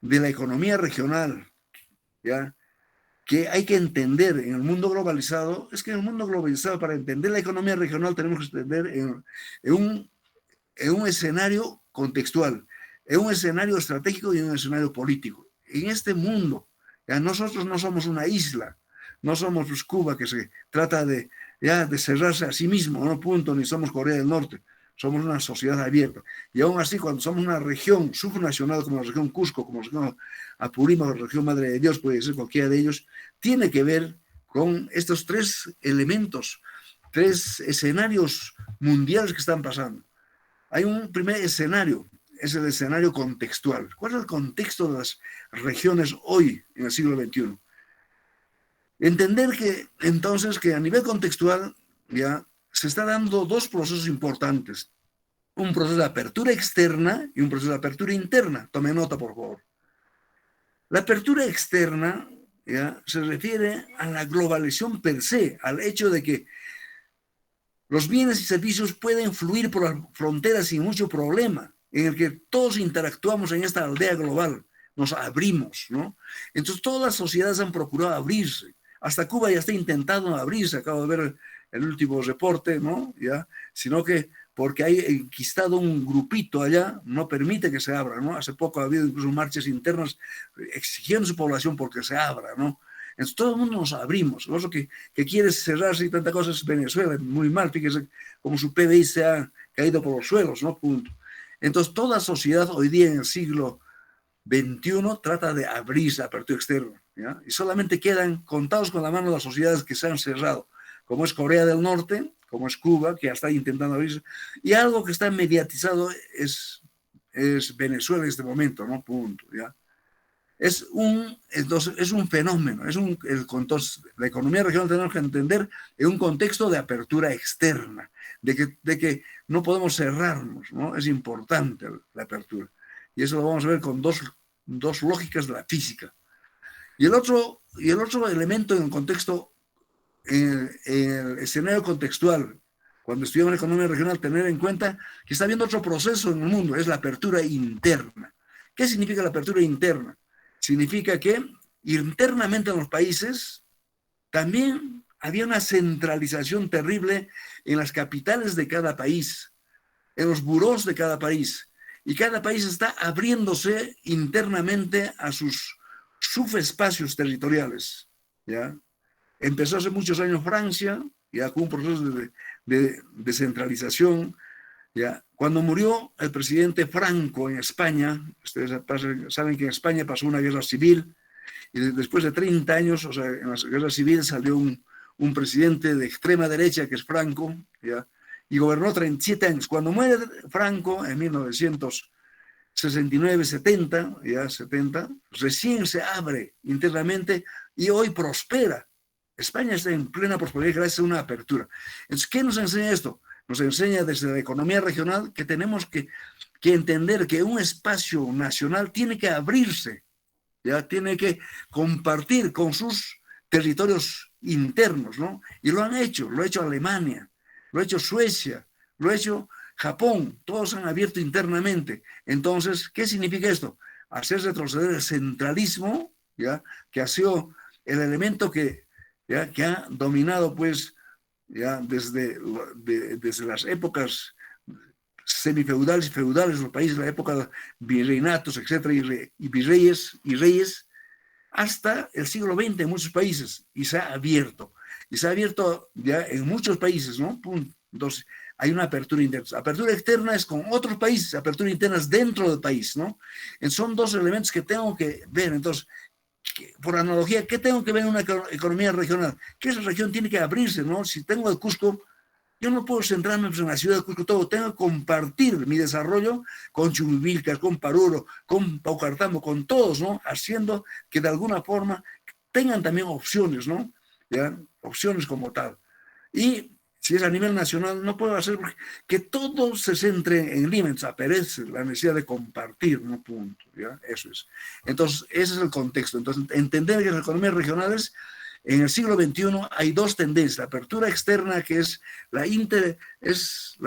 de la economía regional, ¿ya?, que hay que entender en el mundo globalizado, es que en el mundo globalizado, para entender la economía regional, tenemos que entender en un escenario contextual, en un escenario estratégico y en un escenario político. En este mundo, ya nosotros no somos una isla, no somos pues, Cuba, que se trata de cerrarse a sí mismo, no punto, ni somos Corea del Norte. Somos una sociedad abierta. Y aún así, cuando somos una región subnacional como la región Cusco, como la región Apurímac, la región Madre de Dios, puede ser cualquiera de ellos, tiene que ver con estos tres elementos, tres escenarios mundiales que están pasando. Hay un primer escenario, es el escenario contextual. ¿Cuál es el contexto de las regiones hoy, en el siglo XXI? Entender que entonces que a nivel contextual ya se está dando dos procesos importantes. Un proceso de apertura externa y un proceso de apertura interna. Tome nota, por favor. La apertura externa ya se refiere a la globalización per se, al hecho de que los bienes y servicios pueden fluir por las fronteras sin mucho problema, en el que todos interactuamos en esta aldea global, nos abrimos, ¿no? Entonces todas las sociedades han procurado abrirse. Hasta Cuba ya está intentando abrirse, acabo de ver el último reporte, ¿no? Ya, sino que porque hay enquistado un grupito allá, no permite que se abra, ¿no? Hace poco ha habido incluso marchas internas exigiendo a su población porque se abra, ¿no? Entonces todo el mundo nos abrimos. Lo que quiere cerrarse y tanta cosa es Venezuela, muy mal, fíjese como su PBI se ha caído por los suelos, ¿no? Punto. Entonces toda sociedad hoy día en el siglo XXI trata de abrirse a apertura externa, ¿ya? Y solamente quedan contados con la mano las sociedades que se han cerrado, como es Corea del Norte, como es Cuba, que ya está intentando abrirse, y algo que está mediatizado es Venezuela en este momento, ¿no? Punto, ¿ya? Entonces, es un fenómeno, entonces, la economía regional tenemos que entender en un contexto de apertura externa, de que no podemos cerrarnos, ¿no? Es importante la apertura. Y eso lo vamos a ver con dos lógicas de la física. Y el otro elemento en el contexto, en el escenario contextual, cuando estudiamos economía regional, tener en cuenta que está habiendo otro proceso en el mundo, es la apertura interna. ¿Qué significa la apertura interna? Significa que internamente en los países también había una centralización terrible en las capitales de cada país, en los burós de cada país. Y cada país está abriéndose internamente a sus subespacios territoriales, ¿ya? Empezó hace muchos años Francia, ya con un proceso de descentralización, ¿ya? Cuando murió el presidente Franco en España, ustedes saben que en España pasó una guerra civil, y después de 30 años, o sea, en la guerra civil salió un presidente de extrema derecha, que es Franco, ¿ya? Y gobernó 37 años. Cuando muere Franco, en 1969, 70, ya 70, recién se abre internamente y hoy prospera. España está en plena prosperidad gracias a una apertura. Entonces, ¿qué nos enseña esto? Nos enseña desde la economía regional que tenemos que entender que un espacio nacional tiene que abrirse, ya tiene que compartir con sus territorios internos, ¿no? Y lo ha hecho Alemania, lo ha hecho Suecia, lo ha hecho Japón, todos han abierto internamente. Entonces, ¿qué significa esto? Hacer retroceder el centralismo, ¿ya? Que ha sido el elemento que ha dominado, pues, ya desde las épocas semifeudales y feudales de los países, la época de virreinatos, etcétera, y virreyes y reyes, hasta el siglo XX en muchos países, y se ha abierto. Y se ha abierto ya en muchos países, ¿no? Entonces, hay una apertura interna. Apertura externa es con otros países, apertura interna es dentro del país, ¿no? Son dos elementos que tengo que ver. Entonces, por analogía, ¿qué tengo que ver en una economía regional? Que esa región tiene que abrirse, ¿no? Si tengo el Cusco, yo no puedo centrarme en la ciudad de Cusco todo, tengo que compartir mi desarrollo con Chumivilcas, con Paruro, con Paucartambo, con todos, ¿no? Haciendo que de alguna forma tengan también opciones, ¿no? ¿Ya? Opciones como tal. Y si es a nivel nacional, no puedo hacer que todo se centre en Lima, aparece la necesidad de compartir, ¿no? Punto, ¿ya? Eso es. Entonces, ese es el contexto. Entonces, entender que las economías regionales en el siglo XXI hay dos tendencias: la apertura externa, que es la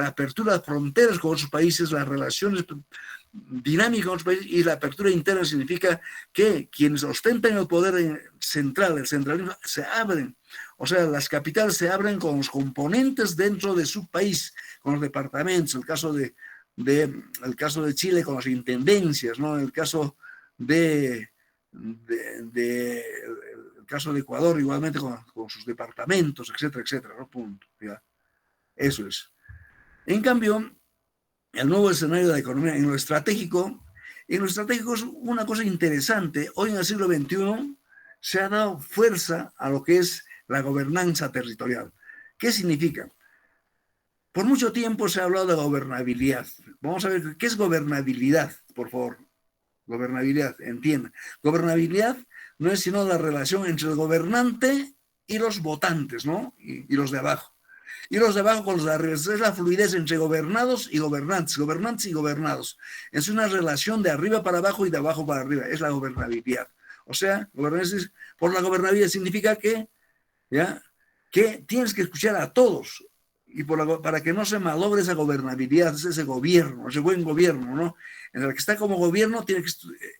apertura de fronteras con otros países, las relaciones dinámicas con otros países, y la apertura interna significa que quienes ostentan el poder central, el centralismo, se abren. O sea, las capitales se abren con los componentes dentro de su país, con los departamentos, el caso de Chile con las intendencias, ¿no? El caso el caso de Ecuador igualmente con sus departamentos, etcétera, etcétera, ¿no? Punto, ¿ya? Eso es. En cambio, el nuevo escenario de la economía en lo estratégico es una cosa interesante. Hoy en el siglo XXI se ha dado fuerza a lo que es la gobernanza territorial. ¿Qué significa? Por mucho tiempo se ha hablado de gobernabilidad. Vamos a ver qué es gobernabilidad, por favor. Gobernabilidad, entienda. Gobernabilidad no es sino la relación entre el gobernante y los votantes, ¿no? Y los de abajo. Y los de abajo con los de arriba. Es la fluidez entre gobernados y gobernantes y gobernados. Es una relación de arriba para abajo y de abajo para arriba. Es la gobernabilidad. O sea, por la gobernabilidad significa que tienes que escuchar a todos. y para que no se malogre esa gobernabilidad, ese gobierno, ese buen gobierno, ¿no? En el que está como gobierno tiene que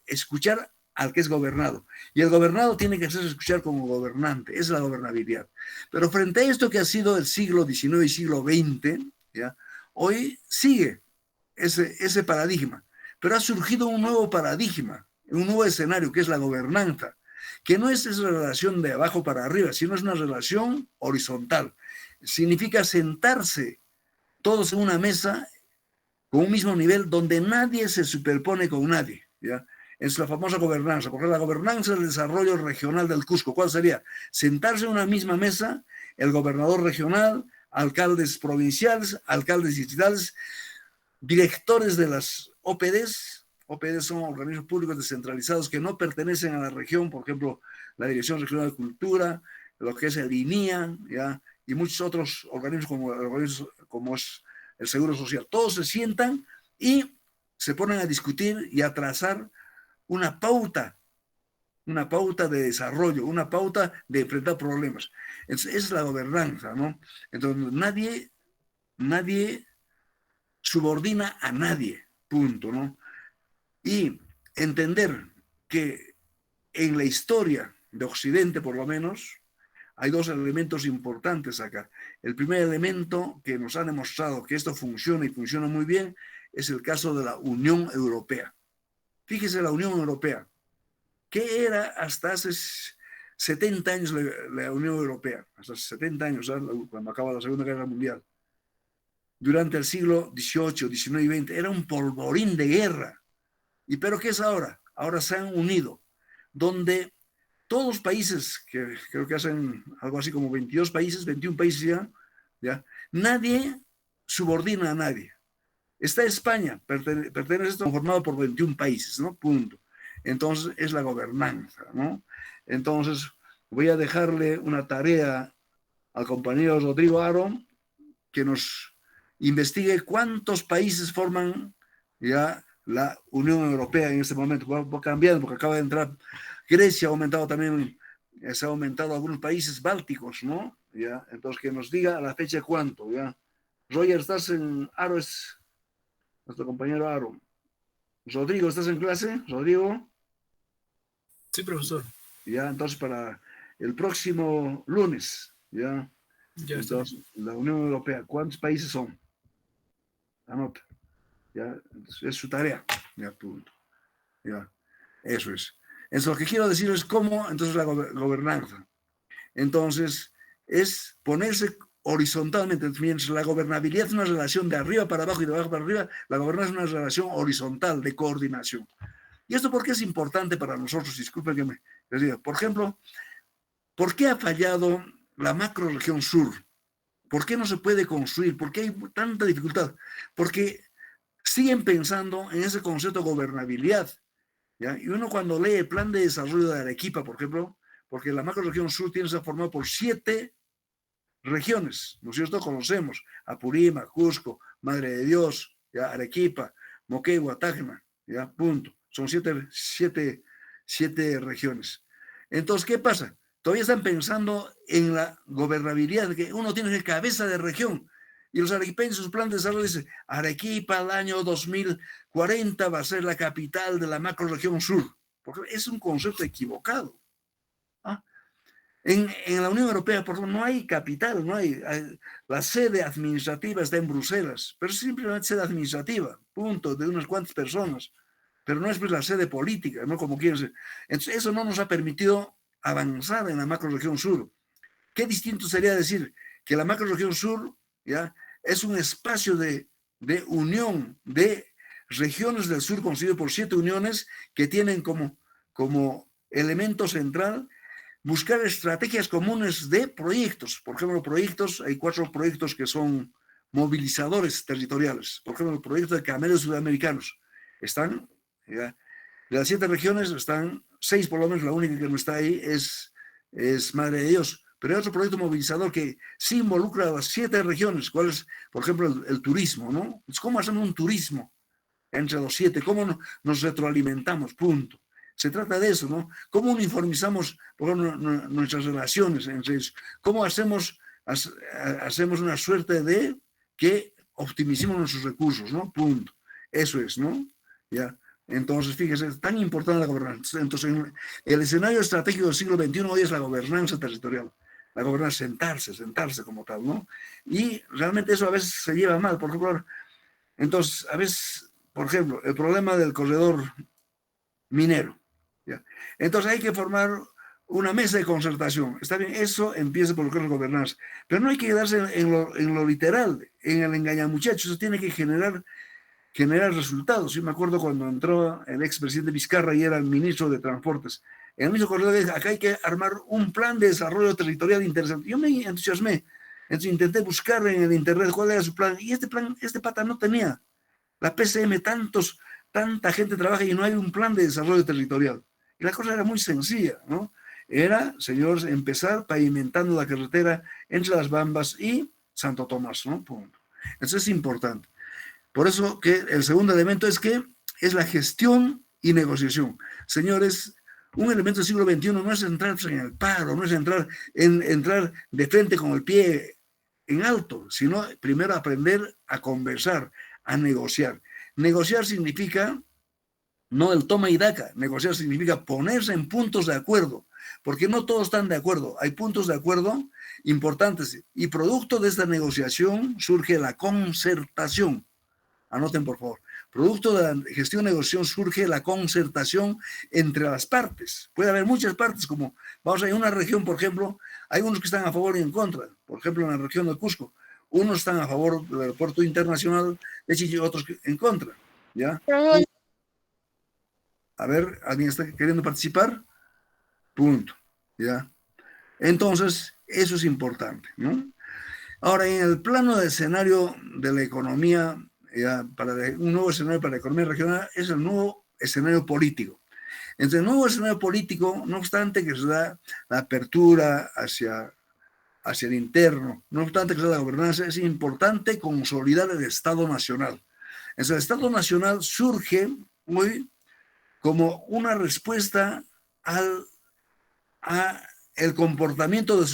escuchar al que es gobernado. Y el gobernado tiene que hacerse escuchar como gobernante. Esa es la gobernabilidad. Pero frente a esto que ha sido el siglo XIX y siglo XX, ¿ya? Hoy sigue ese paradigma. Pero ha surgido un nuevo paradigma, un nuevo escenario, que es la gobernanza, que no es esa relación de abajo para arriba, sino es una relación horizontal. Significa sentarse todos en una mesa con un mismo nivel donde nadie se superpone con nadie, ¿ya? Es la famosa gobernanza, porque la gobernanza es el desarrollo regional del Cusco. ¿Cuál sería? Sentarse en una misma mesa, el gobernador regional, alcaldes provinciales, alcaldes distritales, directores de las OPDs. OPDs son organismos públicos descentralizados que no pertenecen a la región, por ejemplo, la Dirección Regional de Cultura, lo que es el INIA, ¿ya? Y muchos otros organismos como es el Seguro Social. Todos se sientan y se ponen a discutir y a trazar una pauta de desarrollo, una pauta de enfrentar problemas. Esa es la gobernanza, ¿no? Entonces, nadie subordina a nadie, punto, ¿no? Y entender que en la historia de Occidente, por lo menos, hay dos elementos importantes acá. El primer elemento que nos ha demostrado que esto funciona y funciona muy bien es el caso de la Unión Europea. Fíjese la Unión Europea. ¿Qué era hasta hace 70 años la Unión Europea? Hasta 70 años, ¿sabes? Cuando acaba la Segunda Guerra Mundial. Durante el siglo XVIII, XIX y XX era un polvorín de guerra. ¿Y pero qué es ahora? Ahora se han unido, donde todos los países, que creo que hacen algo así como 22 países, 21 países ya, nadie subordina a nadie. Está España, pertenece a esto conformado por 21 países, ¿no? Punto. Entonces es la gobernanza, ¿no? Entonces voy a dejarle una tarea al compañero Rodrigo Aaron que nos investigue cuántos países forman ya la Unión Europea en este momento. Va cambiando porque acaba de entrar Grecia, ha aumentado también, se ha aumentado algunos países bálticos, ¿no? Ya, entonces que nos diga a la fecha cuánto, ¿ya? Roger, ¿estás en Aro? Es nuestro compañero Aro. Rodrigo, ¿estás en clase? Rodrigo. Sí, profesor. Ya, entonces para el próximo lunes, ya. Ya entonces, la Unión Europea, ¿cuántos países son? Anota. Ya, es su tarea. Ya, punto. Ya, eso es. Entonces, lo que quiero decir es cómo, entonces, la gobernanza. Entonces, es ponerse horizontalmente. Mientras la gobernabilidad es una relación de arriba para abajo y de abajo para arriba, la gobernanza es una relación horizontal de coordinación. ¿Y esto por qué es importante para nosotros? Disculpen que les diga. Por ejemplo, ¿por qué ha fallado la macrorregión sur? ¿Por qué no se puede construir? ¿Por qué hay tanta dificultad? Porque siguen pensando en ese concepto de gobernabilidad, ¿ya? Y uno cuando lee el plan de desarrollo de Arequipa, por ejemplo, porque la macrorregión sur tiene que ser formada por 7 regiones, ¿no es cierto? Conocemos Apurímac, Cusco, Madre de Dios, ¿ya? Arequipa, Moquegua, Tacna, ¿ya? Punto. Son 7 regiones. Entonces, ¿qué pasa? Todavía están pensando en la gobernabilidad, que uno tiene que ser cabeza de región. Y los arequipeños, su plan de desarrollo dice, Arequipa al año 2040 va a ser la capital de la macrorregión sur. Porque es un concepto equivocado. ¿Ah? En la Unión Europea, por ejemplo, no hay capital, la sede administrativa está en Bruselas, pero es simplemente sede administrativa, punto, de unas cuantas personas. Pero no es pues la sede política, ¿no? Como quieren ser. Entonces, eso no nos ha permitido avanzar en la macrorregión sur. Qué distinto sería decir que la macrorregión sur, ¿ya? Es un espacio de unión de regiones del sur constituido por 7 uniones que tienen como elemento central buscar estrategias comunes de proyectos. Por ejemplo, hay 4 proyectos que son movilizadores territoriales. Por ejemplo, el proyecto de camellos sudamericanos. Están, ¿ya? De las 7 regiones están 6, por lo menos la única que no está ahí es Madre de Dios. Pero hay otro proyecto movilizador que sí involucra a las 7 regiones. ¿Cuál es? Por ejemplo, el turismo, ¿no? ¿Cómo hacemos un turismo entre los 7? ¿Cómo nos retroalimentamos? Punto. Se trata de eso, ¿no? ¿Cómo uniformizamos, por ejemplo, nuestras relaciones entre ellos? ¿Cómo hacemos hacemos una suerte de que optimicemos nuestros recursos, ¿no? Punto. Eso es, ¿no? Ya. Entonces, fíjese, es tan importante la gobernanza. Entonces, el escenario estratégico del siglo XXI hoy es la gobernanza territorial. La gobernanza, sentarse como tal, ¿no? Y realmente eso a veces se lleva mal, por ejemplo, entonces, a veces, por ejemplo, el problema del corredor minero, ¿ya? Entonces hay que formar una mesa de concertación. Está bien, eso empieza por lo que es la gobernanza. Pero no hay que quedarse en lo literal, en el engañamuchachos. Eso tiene que generar resultados. Yo me acuerdo cuando entró el expresidente Vizcarra y era el ministro de Transportes. El ministro Corredor dijo, acá hay que armar un plan de desarrollo territorial interesante. Yo me entusiasmé. Entonces intenté buscar en el internet cuál era su plan. Y este plan, este pata no tenía. La PCM, tanta gente trabaja y no hay un plan de desarrollo territorial. Y la cosa era muy sencilla, ¿no? Era, señores, empezar pavimentando la carretera entre Las Bambas y Santo Tomás, ¿no? Punto. Eso es importante. Por eso que el segundo elemento es que es la gestión y negociación. Señores, un elemento del siglo XXI no es entrar en el paro, no es entrar de frente con el pie en alto, sino primero aprender a conversar, a negociar. Negociar significa no el toma y daca, negociar significa ponerse en puntos de acuerdo, porque no todos están de acuerdo, hay puntos de acuerdo importantes y producto de esta negociación surge la concertación. Anoten por favor, producto de la gestión de negociación surge la concertación entre las partes. Puede haber muchas partes, como vamos a ver, en una región, por ejemplo, hay unos que están a favor y en contra, por ejemplo en la región del Cusco, unos están a favor del aeropuerto internacional de Chichi, otros en contra, ¿ya? A ver, ¿alguien está queriendo participar? Punto, ¿ya? Entonces, eso es importante, ¿no? Ahora, en el plano de escenario de la economía, ya, un nuevo escenario para la economía regional es el nuevo escenario político. Entre el nuevo escenario político, no obstante que se da la apertura hacia el interno, no obstante que se da la gobernanza, es importante consolidar el Estado Nacional. Entonces, el Estado Nacional surge hoy como una respuesta a el comportamiento de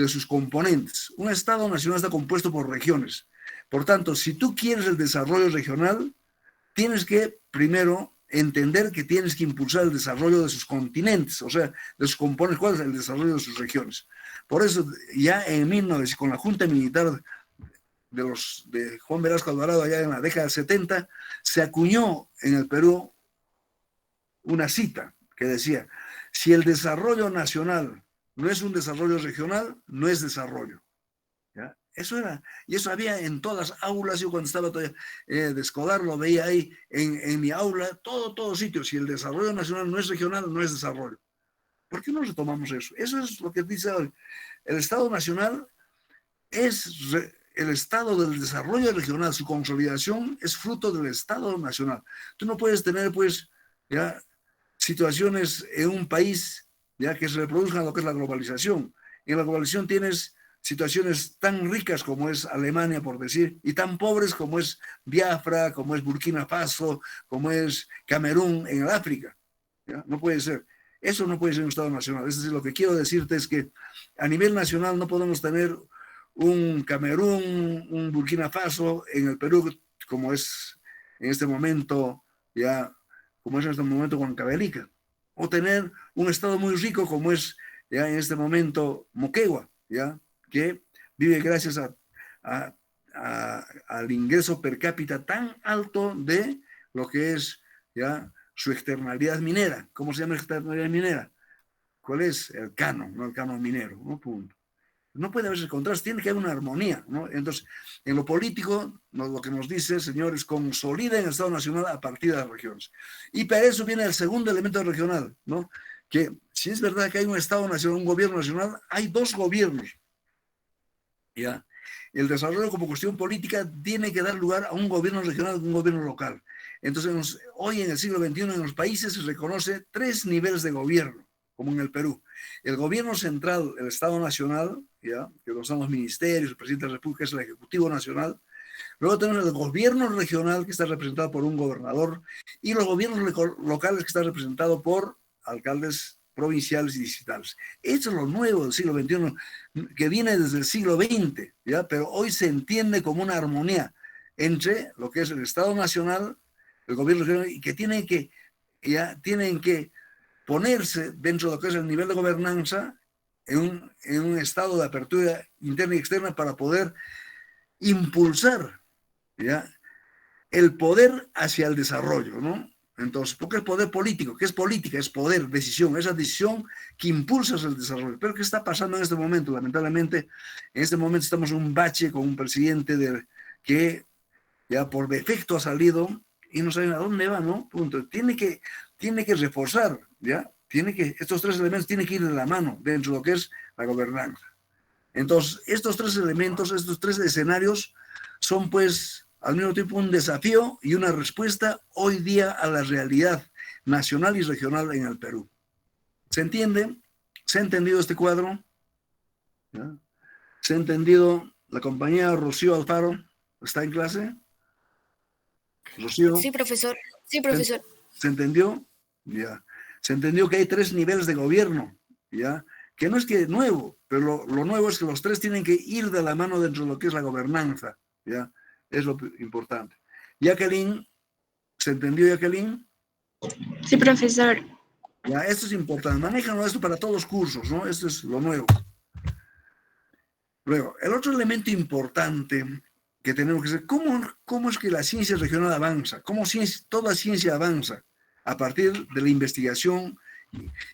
sus componentes. Un Estado Nacional está compuesto por regiones. Por tanto, si tú quieres el desarrollo regional, tienes que primero entender que tienes que impulsar el desarrollo de sus continentes, o sea, de sus componentes, cuál es el desarrollo de sus regiones. Por eso, ya en 1900, con la Junta Militar de Juan Velasco Alvarado, allá en la década de 70, se acuñó en el Perú una cita que decía, si el desarrollo nacional no es un desarrollo regional, no es desarrollo. ¿Ya? Eso era, y eso había en todas las aulas. Yo cuando estaba todavía de escolar lo veía ahí en mi aula, todo sitio. Si el desarrollo nacional no es regional, no es desarrollo. ¿Por qué no retomamos eso? Eso es lo que dice hoy. El Estado Nacional es el estado del desarrollo regional, su consolidación es fruto del Estado Nacional. Tú no puedes tener, pues, ya situaciones en un país ya que se reproduzcan lo que es la globalización. En la globalización tienes situaciones tan ricas como es Alemania, por decir, y tan pobres como es Biafra, como es Burkina Faso, como es Camerún en el África. ¿Ya? No puede ser. Eso no puede ser un Estado nacional. Es decir, lo que quiero decirte es que a nivel nacional no podemos tener un Camerún, un Burkina Faso en el Perú, como es en este momento, ya, como es en este momento Huancavelica, o tener un estado muy rico como es ya en este momento Moquegua, ya, que vive gracias al ingreso per cápita tan alto de lo que es ya su externalidad minera. ¿Cómo se llama la externalidad minera? ¿Cuál es? El canon, no el canon minero, ¿no? Punto. No puede haber contraste, tiene que haber una armonía, ¿no? Entonces, en lo político, lo que nos dice, señores, consolida el Estado Nacional a partir de las regiones. Y para eso viene el segundo elemento regional, ¿no? Que si es verdad que hay un Estado Nacional, un gobierno nacional, hay dos gobiernos, ¿ya? El desarrollo como cuestión política tiene que dar lugar a un gobierno regional, a un gobierno local. Entonces, hoy en el siglo XXI, en los países se reconoce 3 niveles de gobierno, como en el Perú. El gobierno central, el Estado Nacional, ¿ya? Que son los ministerios, el presidente de la República es el Ejecutivo Nacional. Luego tenemos el gobierno regional, que está representado por un gobernador, y los gobiernos locales, que están representados por alcaldes provinciales y distritales. Esto es lo nuevo del siglo XXI, que viene desde el siglo XX, ¿ya? Pero hoy se entiende como una armonía entre lo que es el Estado Nacional, el gobierno regional, y que tienen que ponerse dentro de lo que es el nivel de gobernanza en un estado de apertura interna y externa para poder impulsar, ¿ya?, el poder hacia el desarrollo, ¿no? Entonces, ¿por qué el poder político? ¿Qué es política? Es poder, decisión, esa decisión que impulsa el desarrollo. Pero ¿qué está pasando en este momento? Lamentablemente, en este momento estamos en un bache con un presidente que ya por defecto ha salido y no saben a dónde va, ¿no? Punto. Tiene que reforzar, ¿ya? Estos tres elementos tienen que ir de la mano dentro de lo que es la gobernanza. Entonces, estos tres elementos, estos tres escenarios son pues al mismo tiempo un desafío y una respuesta hoy día a la realidad nacional y regional en el Perú. ¿Se entiende? ¿Se ha entendido este cuadro? ¿Ya? ¿Se ha entendido? La compañera Rocío Alfaro está en clase. Rocío. Sí, profesor. Sí, profesor. ¿Se entendió? Ya. Se entendió que hay tres niveles de gobierno, ¿ya? Que no es que nuevo, pero lo nuevo es que los tres tienen que ir de la mano dentro de lo que es la gobernanza, ¿ya? Es lo importante. Jacqueline, ¿se entendió, Jacqueline? Sí, profesor. Ya, esto es importante. Manéjalo esto para todos los cursos, ¿no? Esto es lo nuevo. Luego, el otro elemento importante que tenemos que saber, ¿cómo es que la ciencia regional avanza? ¿Cómo toda ciencia avanza? A partir de la investigación,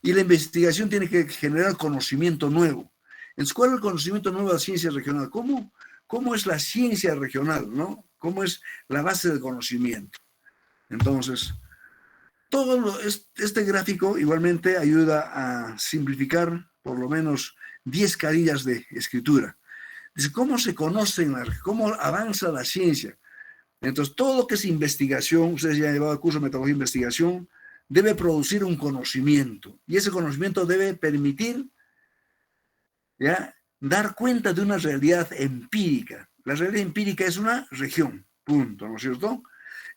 y la investigación tiene que generar conocimiento nuevo. Entonces, ¿cuál es el conocimiento nuevo de la ciencia regional? ¿Cómo es la ciencia regional, ¿no? ¿Cómo es la base del conocimiento? Entonces, este gráfico igualmente ayuda a simplificar por lo menos 10 carillas de escritura. Dice, ¿cómo se conocen, cómo avanza la ciencia? Entonces, todo lo que es investigación, ustedes ya han llevado el curso de metodología de investigación, debe producir un conocimiento. Y ese conocimiento debe permitir, ¿ya?, dar cuenta de una realidad empírica. La realidad empírica es una región, punto, ¿no es cierto?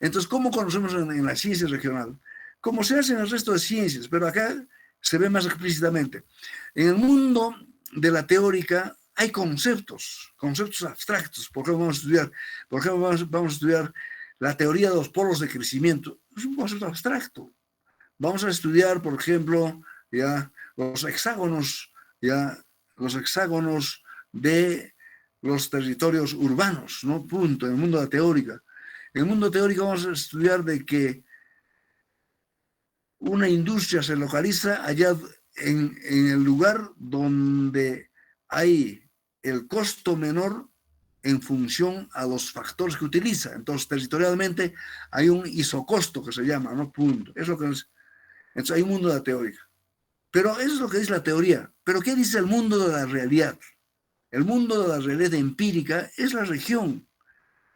Entonces, ¿cómo conocemos en la ciencia regional? Como se hace en el resto de ciencias, pero acá se ve más explícitamente. En el mundo de la teórica hay conceptos abstractos. Por ejemplo, vamos a estudiar la teoría de los polos de crecimiento. Es un concepto abstracto. Vamos a estudiar, por ejemplo, ya los hexágonos de los territorios urbanos, ¿no? Punto, en el mundo de la teórica. En el mundo teórico vamos a estudiar de que una industria se localiza allá en el lugar donde hay el costo menor en función a los factores que utiliza. Entonces, territorialmente hay un isocosto que se llama, ¿no? Punto. Es lo que es. Entonces, hay un mundo de la teórica. Pero eso es lo que dice la teoría. Pero ¿qué dice el mundo de la realidad? El mundo de la realidad empírica es la región,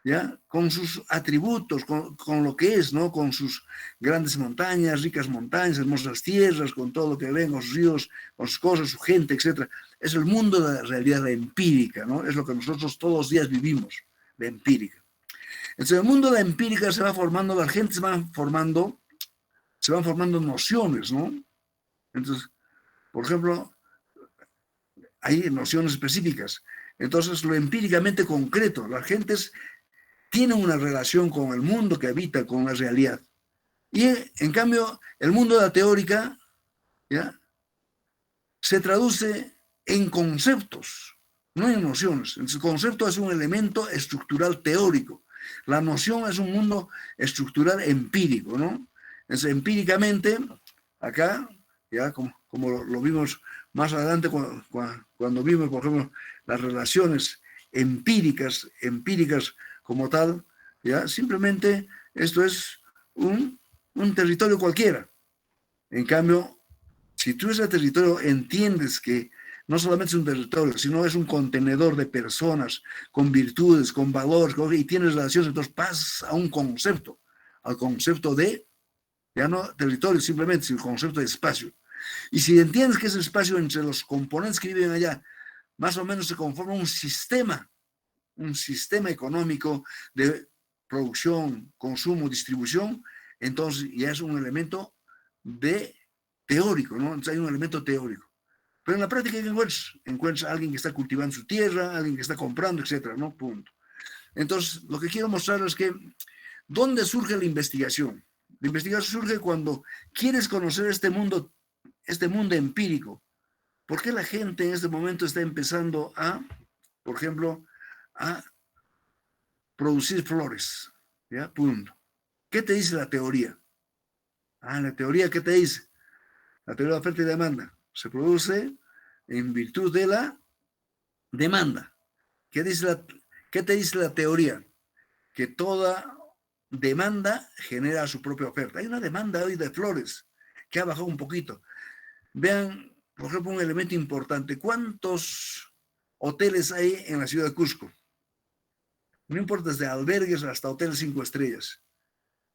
¿ya? Con sus atributos, con lo que es, ¿no? Con sus grandes montañas, ricas montañas, hermosas tierras, con todo lo que ven, con sus ríos, con sus cosas, su gente, etc. Es el mundo de la realidad empírica, ¿no? Es lo que nosotros todos los días vivimos, la empírica. Entonces, el mundo de la empírica se va formando, la gente se van formando nociones, ¿no? Entonces, por ejemplo, hay nociones específicas. Entonces, lo empíricamente concreto, las gentes tienen una relación con el mundo que habita, con la realidad. Y, en cambio, el mundo de la teórica, ¿ya?, se traduce en conceptos, no en nociones. El concepto es un elemento estructural teórico. La noción es un mundo estructural empírico, ¿no? Entonces, empíricamente, acá, ya como lo vimos más adelante cuando vimos, por ejemplo, las relaciones empíricas como tal, ya simplemente esto es un territorio cualquiera. En cambio, si tú ese territorio entiendes que no solamente es un territorio, sino es un contenedor de personas con virtudes, con valores, y tienes relaciones, entonces pasas a un concepto, al concepto de, ya no territorio simplemente, sino el concepto de espacio. Y si entiendes que ese espacio entre los componentes que viven allá, más o menos se conforma un sistema económico de producción, consumo, distribución, entonces ya es un elemento de teórico, ¿no? Entonces hay un elemento teórico. Pero en la práctica, ¿qué encuentras? Encuentras a alguien que está cultivando su tierra, alguien que está comprando, etcétera, ¿no? Punto. Entonces, lo que quiero mostrarles es que, ¿dónde surge la investigación? La investigación surge cuando quieres conocer este mundo empírico. ¿Por qué la gente en este momento está empezando a, por ejemplo, a producir flores? ¿Ya? Punto. ¿Qué te dice la teoría? La teoría, ¿qué te dice? La teoría de oferta y demanda. Se produce en virtud de la demanda. ¿Qué te dice la teoría? Que toda demanda genera su propia oferta. Hay una demanda hoy de flores que ha bajado un poquito. Vean, por ejemplo, un elemento importante. ¿Cuántos hoteles hay en la ciudad de Cusco? No importa, desde albergues hasta hoteles 5 estrellas.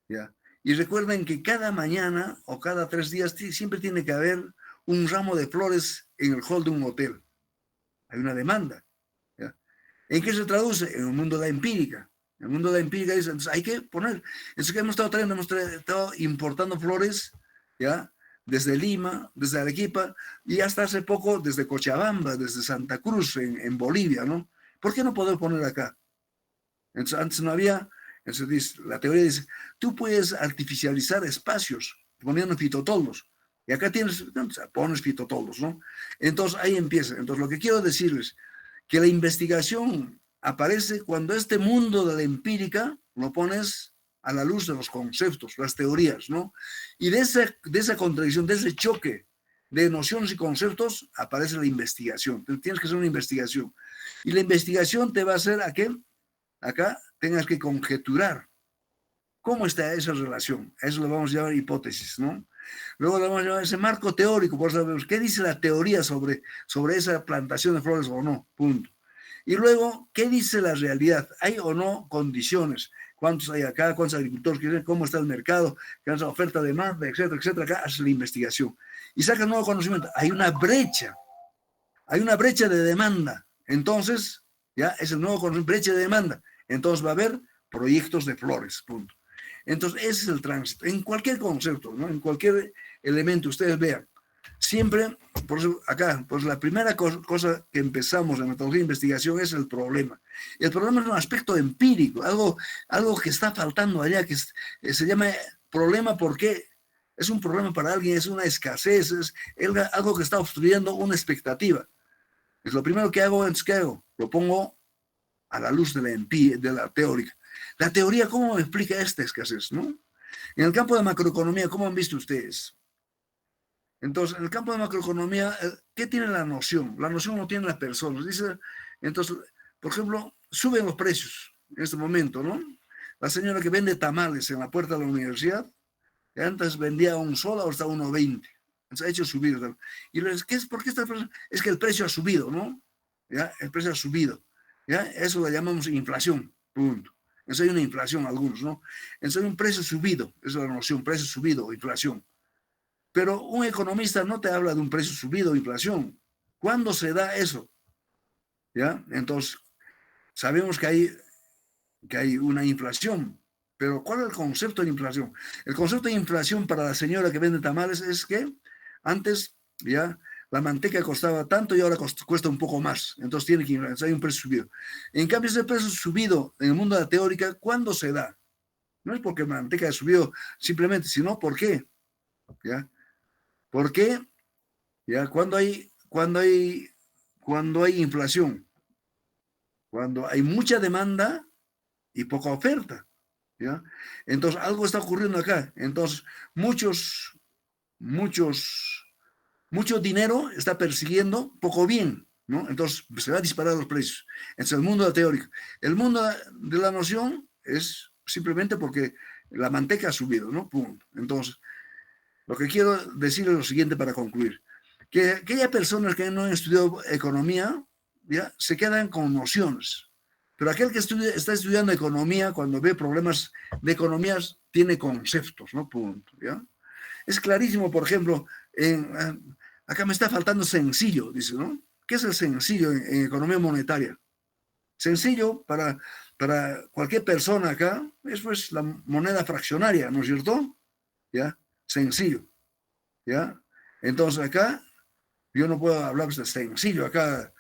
¿Ya? Y recuerden que cada mañana o cada 3 días siempre tiene que haber un ramo de flores en el hall de un hotel. Hay una demanda. ¿Ya? ¿En qué se traduce? En el mundo de la empírica. En el mundo de la empírica dice, entonces hay que poner. Eso que hemos estado trayendo, hemos estado importando flores, ¿ya? Desde Lima, desde Arequipa, y hasta hace poco desde Cochabamba, desde Santa Cruz, en Bolivia, ¿no? ¿Por qué no poder poner acá? Entonces, antes no había. Entonces, la teoría dice, tú puedes artificializar espacios poniendo fitotoldos. Y acá pones fitotoldos, ¿no? Entonces, ahí empieza. Entonces, lo que quiero decirles, que la investigación aparece cuando este mundo de la empírica lo pones a la luz de los conceptos, las teorías, ¿no? Y de esa contradicción, de ese choque de nociones y conceptos, aparece la investigación. Entonces, tienes que hacer una investigación. Y la investigación te va a hacer a que acá tengas que conjeturar cómo está esa relación. A eso lo vamos a llamar hipótesis, ¿no? Luego le vamos a llamar ese marco teórico, por eso qué dice la teoría sobre esa plantación de flores o no, punto. Y luego, ¿qué dice la realidad? ¿Hay o no condiciones? ¿Cuántos hay acá? ¿Cuántos agricultores quieren? ¿Cómo está el mercado? ¿Qué es la oferta, demanda, etcétera, etcétera? Acá hace la investigación. Y saca nuevo conocimiento. Hay una brecha de demanda. Entonces, ya es el nuevo conocimiento, brecha de demanda. Entonces va a haber proyectos de flores, punto. Entonces, ese es el tránsito. En cualquier concepto, ¿no? En cualquier elemento, ustedes vean. Siempre, por eso acá, pues la primera cosa que empezamos en metodología de investigación es el problema. Y el problema es un aspecto empírico, algo que está faltando allá, que se llama problema porque es un problema para alguien, es una escasez, es algo que está obstruyendo una expectativa. Es lo primero que hago, entonces, ¿qué hago? Lo pongo a la luz de la teórica. La teoría, ¿cómo me explica esta escasez, no? En el campo de macroeconomía, ¿cómo han visto ustedes? Entonces, en el campo de macroeconomía, ¿qué tiene la noción? La noción no tiene la persona. Dice, entonces, por ejemplo, suben los precios en este momento, ¿no? La señora que vende tamales en la puerta de la universidad, que antes vendía un sol, ahora está a 1.20. Entonces ha hecho subir. Y le dice, ¿por qué está? Es que el precio ha subido, ¿no? ¿Ya? El precio ha subido. ¿Ya? Eso lo llamamos inflación, punto. Eso hay una inflación, algunos, ¿no? Entonces hay un precio subido, esa es la noción, precio subido o inflación. Pero un economista no te habla de un precio subido o inflación. ¿Cuándo se da eso? ¿Ya? Entonces, sabemos que hay una inflación, pero ¿cuál es el concepto de inflación? El concepto de inflación para la señora que vende tamales es que antes, ya, la manteca costaba tanto y ahora cuesta un poco más. Entonces tiene que inflar, hay un precio subido. En cambio, ese precio subido en el mundo de la teórica, ¿cuándo se da? No es porque la manteca ha subido simplemente, sino ¿por qué? ¿Ya? ¿Por qué? ¿Ya? Cuando hay inflación, cuando hay mucha demanda y poca oferta, ¿ya? Entonces algo está ocurriendo acá. Entonces mucho dinero está persiguiendo poco bien, ¿no? Entonces se va a disparar los precios. Es el mundo de la teórica. El mundo de la noción es simplemente porque la manteca ha subido, ¿no? Punto. Entonces, lo que quiero decir es lo siguiente para concluir. Que aquellas personas que no han estudiado economía, ¿ya? Se quedan con nociones. Pero aquel que está estudiando economía, cuando ve problemas de economías, tiene conceptos, ¿no? Punto, ¿ya? Es clarísimo, por ejemplo, acá me está faltando sencillo, dice, ¿no? ¿Qué es el sencillo en economía monetaria? Sencillo para cualquier persona acá, eso es la moneda fraccionaria, ¿no es cierto? ¿Ya? Sencillo, ¿ya? Entonces acá yo no puedo hablar de sencillo acá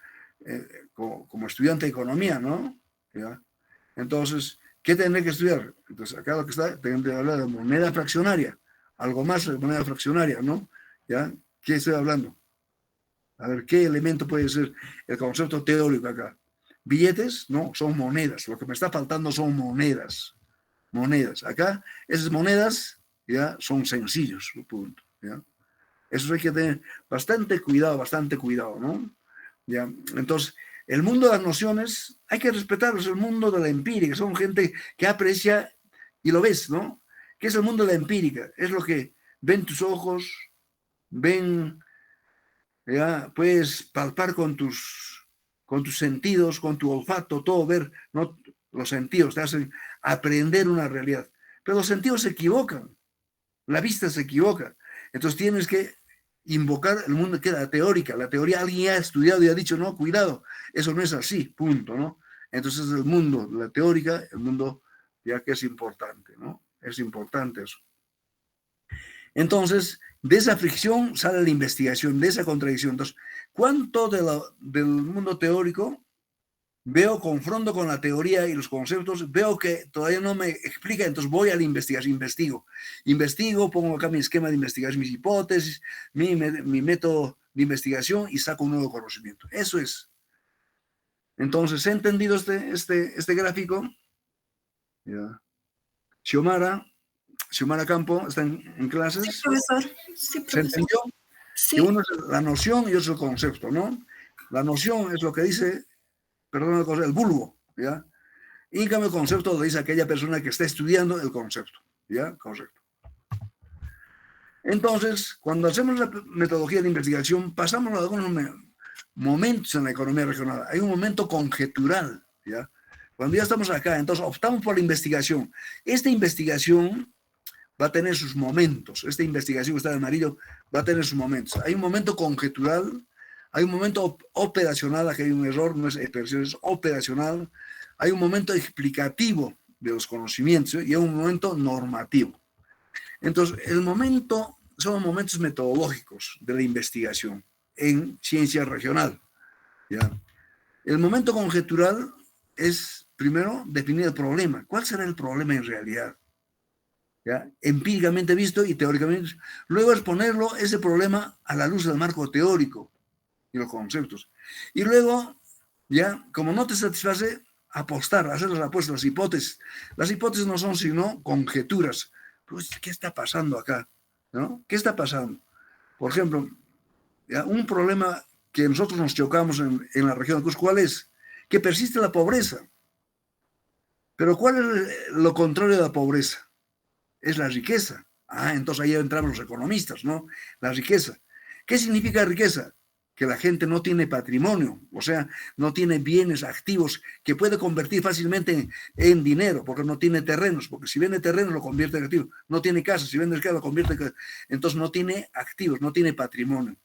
como estudiante de economía, ¿no? ¿Ya? Entonces, ¿qué tendré que estudiar? Entonces acá lo que está, tengo que hablar de moneda fraccionaria, algo más de moneda fraccionaria, ¿no? ¿Ya? ¿Qué estoy hablando? A ver, ¿qué elemento puede ser el concepto teórico acá? ¿Billetes? No, son monedas. Lo que me está faltando son monedas. Monedas. Acá, esas monedas ya son sencillos, punto. ¿Ya? Eso hay que tener bastante cuidado, ¿no? ¿Ya? Entonces, el mundo de las nociones hay que respetarlos, el mundo de la empírica. Son gente que aprecia y lo ves, ¿no? ¿Qué es el mundo de la empírica? Es lo que ven tus ojos, ven... Ya puedes palpar con tus sentidos, con tu olfato, todo ver, ¿no? Los sentidos te hacen aprender una realidad. Pero los sentidos se equivocan, la vista se equivoca. Entonces tienes que invocar el mundo que la teórica. La teoría alguien ha estudiado y ha dicho, no, cuidado, eso no es así, punto, ¿no? Entonces el mundo, la teórica, el mundo ya que es importante, ¿no? Es importante eso. Entonces, de esa fricción sale la investigación, de esa contradicción. Entonces, ¿cuánto del mundo teórico veo, confronto con la teoría y los conceptos, veo que todavía no me explica, entonces voy a la investigación, investigo, pongo acá mi esquema de investigación, mis hipótesis, mi método de investigación y saco un nuevo conocimiento. Eso es. Entonces, ¿he entendido este gráfico? Ya. Xiomara Campo, ¿están en clases? Sí, profesor. Sí, ¿Se profesor. entendió? Sí. Que uno es la noción y otro es el concepto, ¿no? La noción es lo que dice, perdón, el vulgo, ¿ya? Y en cambio el concepto lo dice aquella persona que está estudiando el concepto, ¿ya? Correcto. Entonces, cuando hacemos la metodología de investigación, pasamos a algunos momentos en la economía regional. Hay un momento conjetural, ¿ya? Cuando ya estamos acá, entonces optamos por la investigación. Esta investigación va a tener sus momentos. Esta investigación que está en amarillo va a tener sus momentos. Hay un momento conjetural, hay un momento operacional, aquí hay un error, no es expresión, es operacional. Hay un momento explicativo de los conocimientos y hay un momento normativo. Entonces, son momentos metodológicos de la investigación en ciencia regional. ¿Ya? El momento conjetural es, primero, definir el problema. ¿Cuál será el problema en realidad? ¿Ya? Empíricamente visto y teóricamente. Luego exponerlo, ese problema, a la luz del marco teórico y los conceptos. Y luego, ya, como no te satisface, apostar, hacer las apuestas, las hipótesis. Las hipótesis no son sino conjeturas. Pues, ¿qué está pasando acá? ¿No? ¿Qué está pasando? Por ejemplo, ¿ya? Un problema que nosotros nos chocamos en la región de Cusco, ¿cuál es? Que persiste la pobreza. Pero ¿cuál es lo contrario de la pobreza? Es la riqueza. Entonces ahí entramos los economistas, ¿no? La riqueza. ¿Qué significa riqueza? Que la gente no tiene patrimonio, o sea, no tiene bienes activos que puede convertir fácilmente en dinero, porque no tiene terrenos, porque si vende terrenos lo convierte en activo, no tiene casa, si vende casa lo convierte en... Entonces no tiene activos, no tiene patrimonio.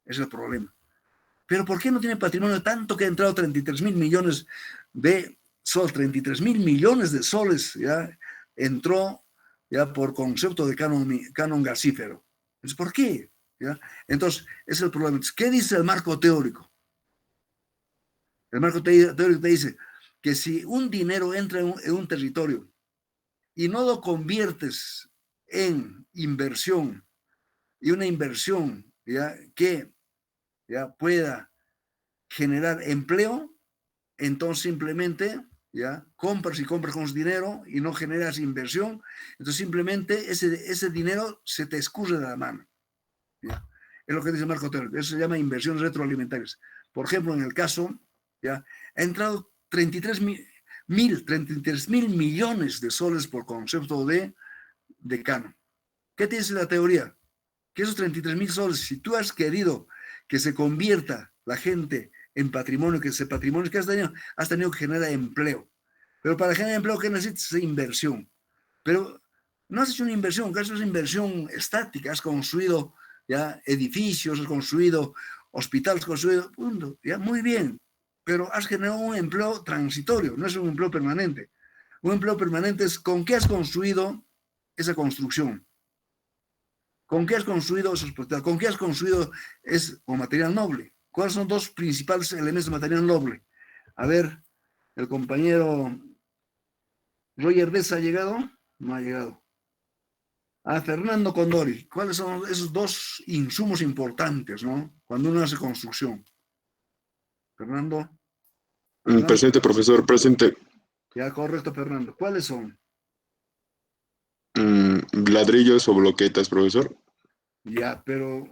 Ese es el problema. Pero ¿por qué no tiene patrimonio? Tanto que ha entrado 33,000 millones de soles, 33,000 millones de soles, ya entró ya por concepto de canon gasífero. Entonces, ¿por qué? ¿Ya? Entonces, ese es el problema. ¿Qué dice el marco teórico? El marco teórico te dice que si un dinero entra en un territorio y no lo conviertes en inversión, y una inversión ¿ya? Que ¿ya? Pueda generar empleo, entonces simplemente ¿ya? compras con ese dinero y no generas inversión, entonces simplemente ese dinero se te escurre de la mano. ¿Ya? Es lo que dice Marco teórico. Eso se llama inversiones retroalimentarias. Por ejemplo, en el caso, ¿ya? Ha entrado 33,000 millones de soles por concepto de canon. ¿Qué te dice la teoría? Que esos 33,000 soles, si tú has querido que se convierta la gente en patrimonio, que ese patrimonio que has tenido que generar empleo. Pero para generar empleo, ¿qué necesitas? Inversión. Pero no has hecho una inversión, has hecho una inversión estática, has construido ya edificios, has construido hospitales, has construido, punto, ya muy bien, pero has generado un empleo transitorio, no es un empleo permanente. Un empleo permanente es con qué has construido esa construcción. ¿Con qué has construido esos proyectos? ¿Con qué has construido con material noble? ¿Cuáles son dos principales elementos de material noble? A ver, el compañero Roger Dez ha llegado, no ha llegado. A Fernando Condori, ¿cuáles son esos dos insumos importantes, ¿no? Cuando uno hace construcción. Fernando. Presente, profesor, presente. Ya, correcto, Fernando. ¿Cuáles son? Ladrillos o bloquetas, profesor. Ya, pero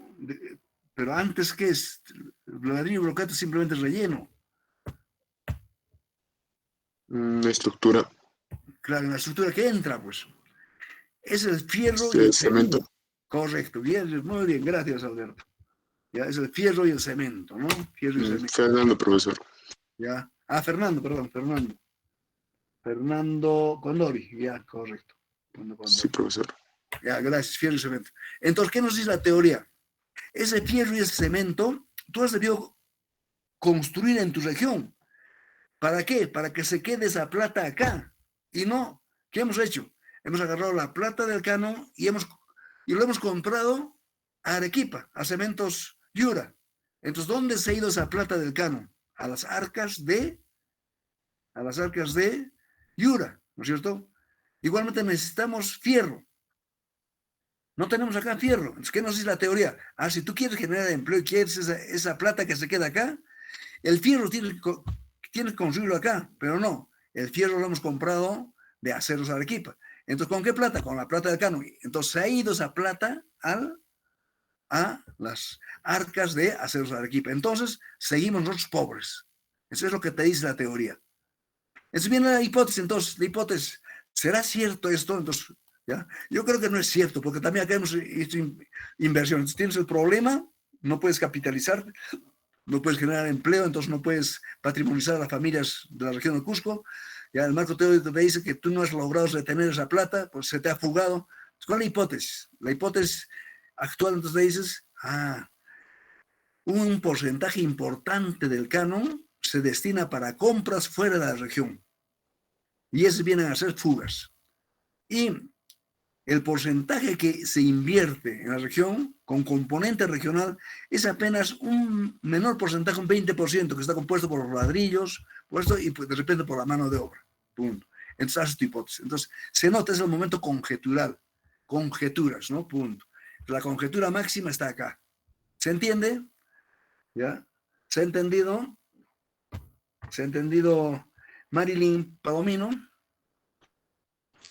antes, ¿qué es? Ladrillo y bloqueta simplemente es relleno. Estructura. Claro, en la estructura que entra, pues. Es el fierro y Sí, el cemento. cemento. Correcto, bien, muy bien, gracias, Alberto. Ya, es el fierro y el cemento, ¿no? Fierro y cemento. Fernando, profesor. Ya. Ah, Fernando, perdón, Fernando. Fernando Condori, ya, correcto. Sí, profesor. Ya, gracias, fierro y cemento. Entonces, ¿qué nos dice la teoría? Ese fierro y ese cemento, tú has debido construir en tu región. ¿Para qué? Para que se quede esa plata acá. Y no, ¿qué hemos hecho? Hemos agarrado la plata del Cano y lo hemos comprado a Arequipa, a Cementos Yura. Entonces, ¿dónde se ha ido esa plata del Cano? A las arcas de Yura, ¿no es cierto? Igualmente necesitamos fierro. No tenemos acá fierro. Entonces, ¿qué nos dice la teoría? Si tú quieres generar empleo y quieres esa plata que se queda acá, el fierro tienes que construirlo acá, pero no. El fierro lo hemos comprado de Aceros Arequipa. Entonces, ¿con qué plata? Con la plata del Cano. Entonces, se ha ido esa plata a las arcas de Aceros Arequipa. Entonces, seguimos nosotros pobres. Eso es lo que te dice la teoría. Entonces viene la hipótesis, ¿será cierto esto? Entonces, ¿ya? Yo creo que no es cierto, porque también acá hemos hecho inversiones. Tienes el problema, no puedes capitalizar, no puedes generar empleo, entonces no puedes patrimonizar a las familias de la región de Cusco. Ya el marco teórico te dice que tú no has logrado retener esa plata, pues se te ha fugado. ¿Cuál es la hipótesis? La hipótesis actual, entonces te dices, un porcentaje importante del canon se destina para compras fuera de la región. Y esos vienen a ser fugas. Y el porcentaje que se invierte en la región con componente regional es apenas un menor porcentaje, un 20%, que está compuesto por los ladrillos, y pues de repente por la mano de obra. Punto. Entonces, haces tu hipótesis. Entonces, se nota, es el momento conjetural. Conjeturas, ¿no? Punto. La conjetura máxima está acá. ¿Se entiende? ¿Ya? ¿Se ha entendido? ¿Se ha entendido Marilyn Palomino?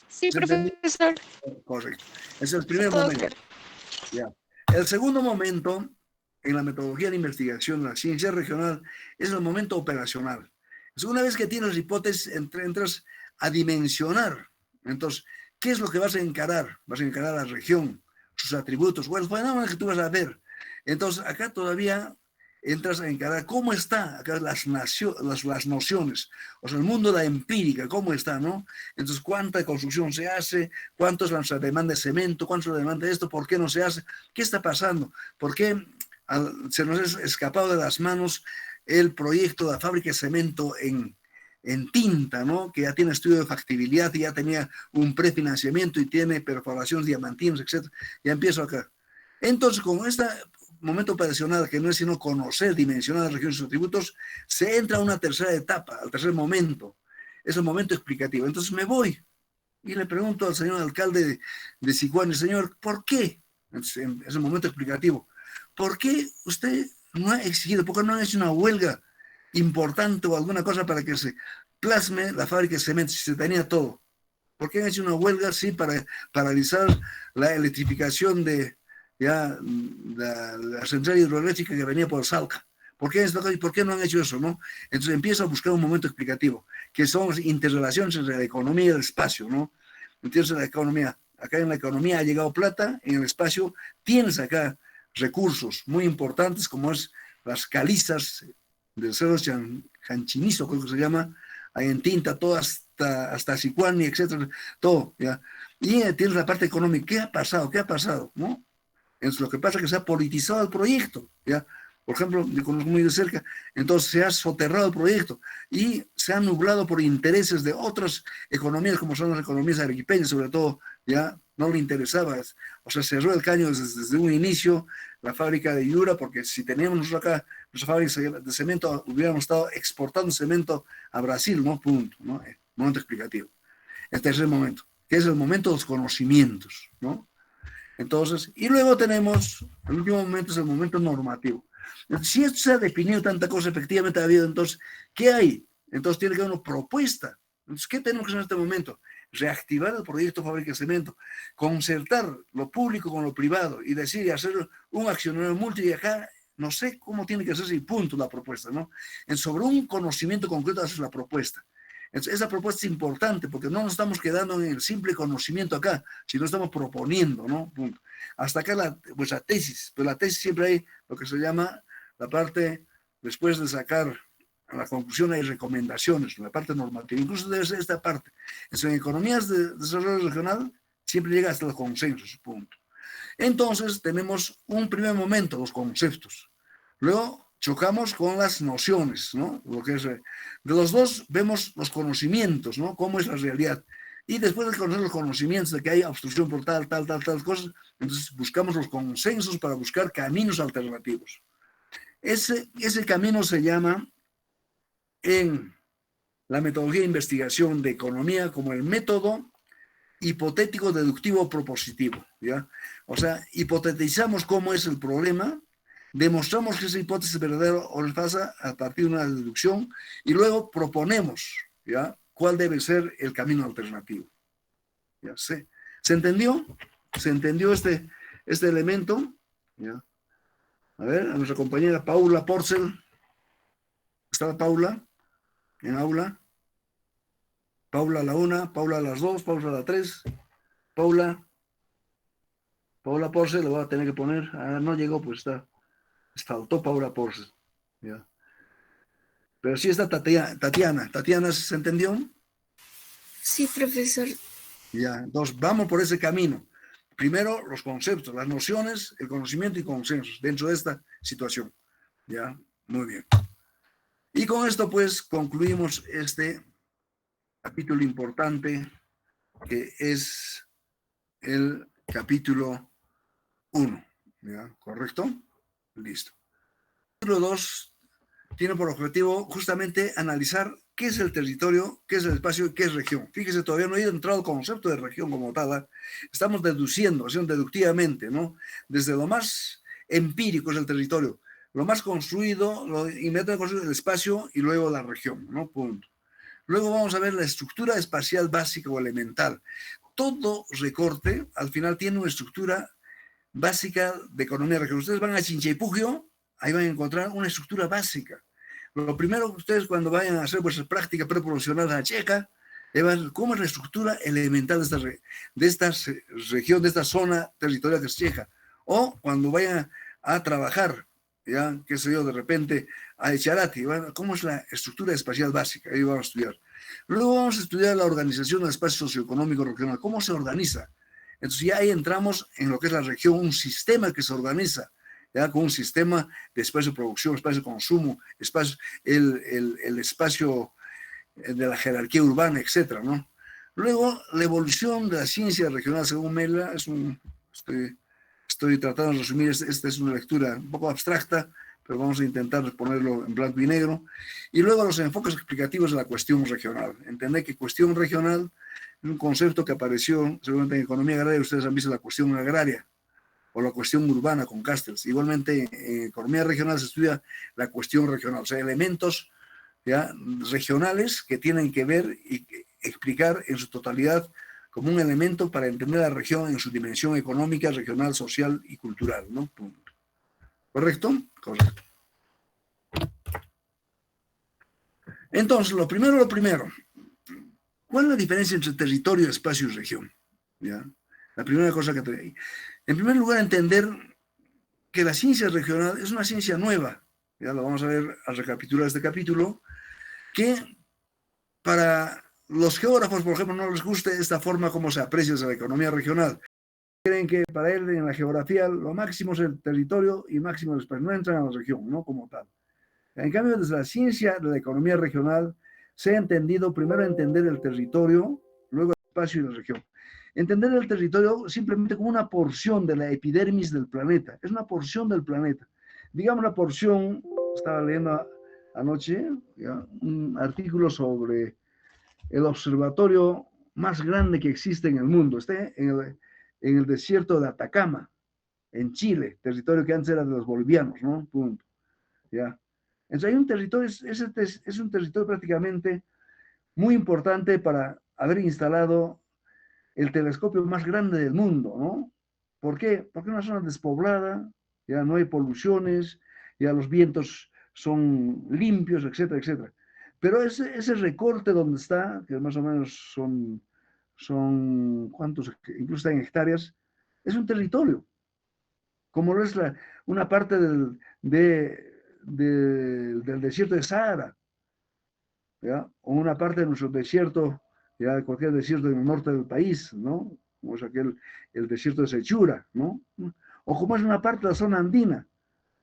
Sí, profesor. Correcto. Ese es el primer momento. Ya. El segundo momento en la metodología de investigación, la ciencia regional, es el momento operacional. Es una vez que tienes hipótesis, entras a dimensionar. Entonces, ¿qué es lo que vas a encarar? Vas a encarar la región, sus atributos, bueno, los fenómenos que tú vas a ver. Entonces, acá todavía entras a encarar cómo está acá las nociones, o sea, el mundo de la empírica, cómo está, ¿no? Entonces, cuánta construcción se hace, cuánto es nuestra demanda de cemento, cuánto es la demanda de esto, por qué no se hace, qué está pasando, por qué se nos ha escapado de las manos el proyecto de la fábrica de cemento en tinta, ¿no? Que ya tiene estudio de factibilidad y ya tenía un prefinanciamiento y tiene perforaciones diamantinas, etc. Ya empiezo acá. Entonces, con este momento operacional, que no es sino conocer, dimensionar las regiones y sus atributos, se entra a una tercera etapa, al tercer momento. Es el momento explicativo. Entonces me voy y le pregunto al señor alcalde de Sicuani, señor, ¿por qué? Es el momento explicativo. ¿Por qué usted no ha exigido, por qué no ha hecho una huelga importante o alguna cosa para que se plasme la fábrica de cemento, si se tenía todo? ¿Por qué han hecho una huelga así para paralizar la electrificación de la central hidroeléctrica que venía por Salca? ¿Por qué no han hecho eso, no? Entonces empieza a buscar un momento explicativo, que son las interrelaciones entre la economía y el espacio, ¿no? Entonces la economía, acá en la economía ha llegado plata, en el espacio tienes acá recursos muy importantes como es las calizas del Cerro Janchinizo, creo que se llama, ahí en Tinta, todo hasta Sicuani, etcétera, todo, ¿ya? Y tienes la parte económica. ¿Qué ha pasado? ¿Qué ha pasado? ¿No? Entonces, lo que pasa es que se ha politizado el proyecto, ¿ya? Por ejemplo, yo conozco muy de cerca, entonces se ha soterrado el proyecto y se ha nublado por intereses de otras economías, como son las economías arequipeñas, sobre todo ya no le interesaba, o sea, cerró el caño desde un inicio la fábrica de Yura, porque si teníamos nosotros acá nuestra fábrica de cemento, hubiéramos estado exportando cemento a Brasil, ¿no? Punto, ¿no? Momento explicativo. El tercer momento, que es el momento de los conocimientos, ¿no? Entonces, y luego tenemos, el último momento es el momento normativo. Si esto se ha definido tanta cosa, efectivamente ha habido, entonces, ¿qué hay? Entonces tiene que haber una propuesta. Entonces, ¿qué tenemos que hacer en este momento? Reactivar el proyecto Fábrica de Cemento, concertar lo público con lo privado y decir y hacer un accionario multi y acá, no sé cómo tiene que hacerse y punto la propuesta, ¿no? Sobre un conocimiento concreto haces la propuesta. Entonces, esa propuesta es importante porque no nos estamos quedando en el simple conocimiento acá, sino estamos proponiendo, ¿no? Punto. Hasta acá vuestra tesis, pero la tesis siempre hay lo que se llama la parte, después de sacar a la conclusión hay recomendaciones, la parte normativa, incluso debe ser esta parte. Entonces, en economías de desarrollo regional siempre llega hasta los consensos, punto. Entonces, tenemos un primer momento, los conceptos. Luego, chocamos con las nociones, ¿no? Lo que es, de los dos vemos los conocimientos, ¿no? Cómo es la realidad. Y después de conocer los conocimientos de que hay obstrucción por tal cosas, entonces buscamos los consensos para buscar caminos alternativos. Ese camino se llama en la metodología de investigación de economía como el método hipotético deductivo propositivo, ¿ya? O sea, hipotetizamos cómo es el problema, demostramos que esa hipótesis es verdadera o falsa a partir de una deducción y luego proponemos, ¿ya? ¿Cuál debe ser el camino alternativo? ¿Ya? ¿Se entendió? ¿Se entendió este elemento? ¿Ya? A ver, a nuestra compañera Paula Porcel. ¿Está Paula en aula? Paula a la 1, Paula a las 2, Paula a la 3. Paula Porcel, le voy a tener que poner. No llegó, pues está. Faltó Paula Porcel. ¿Ya? Pero sí está Tatiana. ¿Tatiana se entendió? Sí, profesor. Ya, entonces vamos por ese camino. Primero, los conceptos, las nociones, el conocimiento y consensos dentro de esta situación. Ya, muy bien. Y con esto, pues, concluimos este capítulo importante que es el capítulo 1. ¿Ya? ¿Correcto? Listo. El capítulo 2 tiene por objetivo justamente analizar qué es el territorio, qué es el espacio y qué es región. Fíjese, todavía no he entrado al concepto de región como tal. Estamos deduciendo, haciendo deductivamente, ¿no? Desde lo más empírico es el territorio, lo más construido, lo inmediatamente construido el espacio y luego la región, ¿no? Punto. Luego vamos a ver la estructura espacial básica o elemental. Todo recorte, al final, tiene una estructura básica de economía regional. Ustedes van a Chinchaypugio, ahí van a encontrar una estructura básica. Lo primero que ustedes cuando vayan a hacer vuestra práctica preprofesional a Checa, cómo es la estructura elemental de esta región, de esta zona territorial que es Checa. O cuando vayan a trabajar, ya, qué sé yo, de repente a Echarati, bueno, cómo es la estructura espacial básica, ahí vamos a estudiar. Luego vamos a estudiar la organización del espacio socioeconómico regional, cómo se organiza. Entonces ya ahí entramos en lo que es la región, un sistema que se organiza, ya con un sistema de espacio de producción, espacio de consumo, espacio, el espacio de la jerarquía urbana, etcétera, ¿no? Luego, la evolución de la ciencia regional según Mela, estoy tratando de resumir, esta es una lectura un poco abstracta, pero vamos a intentar ponerlo en blanco y negro. Y luego los enfoques explicativos de la cuestión regional. Entender que cuestión regional es un concepto que apareció seguramente en economía agraria, ustedes han visto la cuestión agraria, o la cuestión urbana con Castells. Igualmente, en economía regional se estudia la cuestión regional, o sea, elementos ya regionales que tienen que ver y explicar en su totalidad como un elemento para entender la región en su dimensión económica, regional, social y cultural, ¿no? Punto. ¿Correcto? Correcto. Entonces, lo primero, ¿cuál es la diferencia entre territorio, espacio y región? ¿Ya? La primera cosa que tengo. En primer lugar, entender que la ciencia regional es una ciencia nueva, ya lo vamos a ver al recapitular este capítulo, que para los geógrafos, por ejemplo, no les guste esta forma como se aprecia la economía regional. Creen que para él en la geografía lo máximo es el territorio y máximo el espacio, no entran a la región, ¿no? Como tal. En cambio, desde la ciencia de la economía regional se ha entendido primero entender el territorio, luego el espacio y la región. Entender el territorio simplemente como una porción de la epidermis del planeta. Es una porción del planeta. Digamos la porción, estaba leyendo anoche, ¿ya?, un artículo sobre el observatorio más grande que existe en el mundo. Está en el desierto de Atacama, en Chile, territorio que antes era de los bolivianos, ¿no? Punto. ¿Ya? Entonces hay un territorio, es un territorio prácticamente muy importante para haber instalado el telescopio más grande del mundo, ¿no? ¿Por qué? Porque es una zona despoblada, ya no hay poluciones, ya los vientos son limpios, etcétera, etcétera. Pero ese recorte donde está, que más o menos son ¿cuántos? Incluso está en hectáreas, es un territorio, como lo es una parte del desierto de Sahara, ¿ya? O una parte de nuestro desierto, ya cualquier desierto en el norte del país, ¿no? Como es el desierto de Sechura, ¿no? O como es una parte de la zona andina,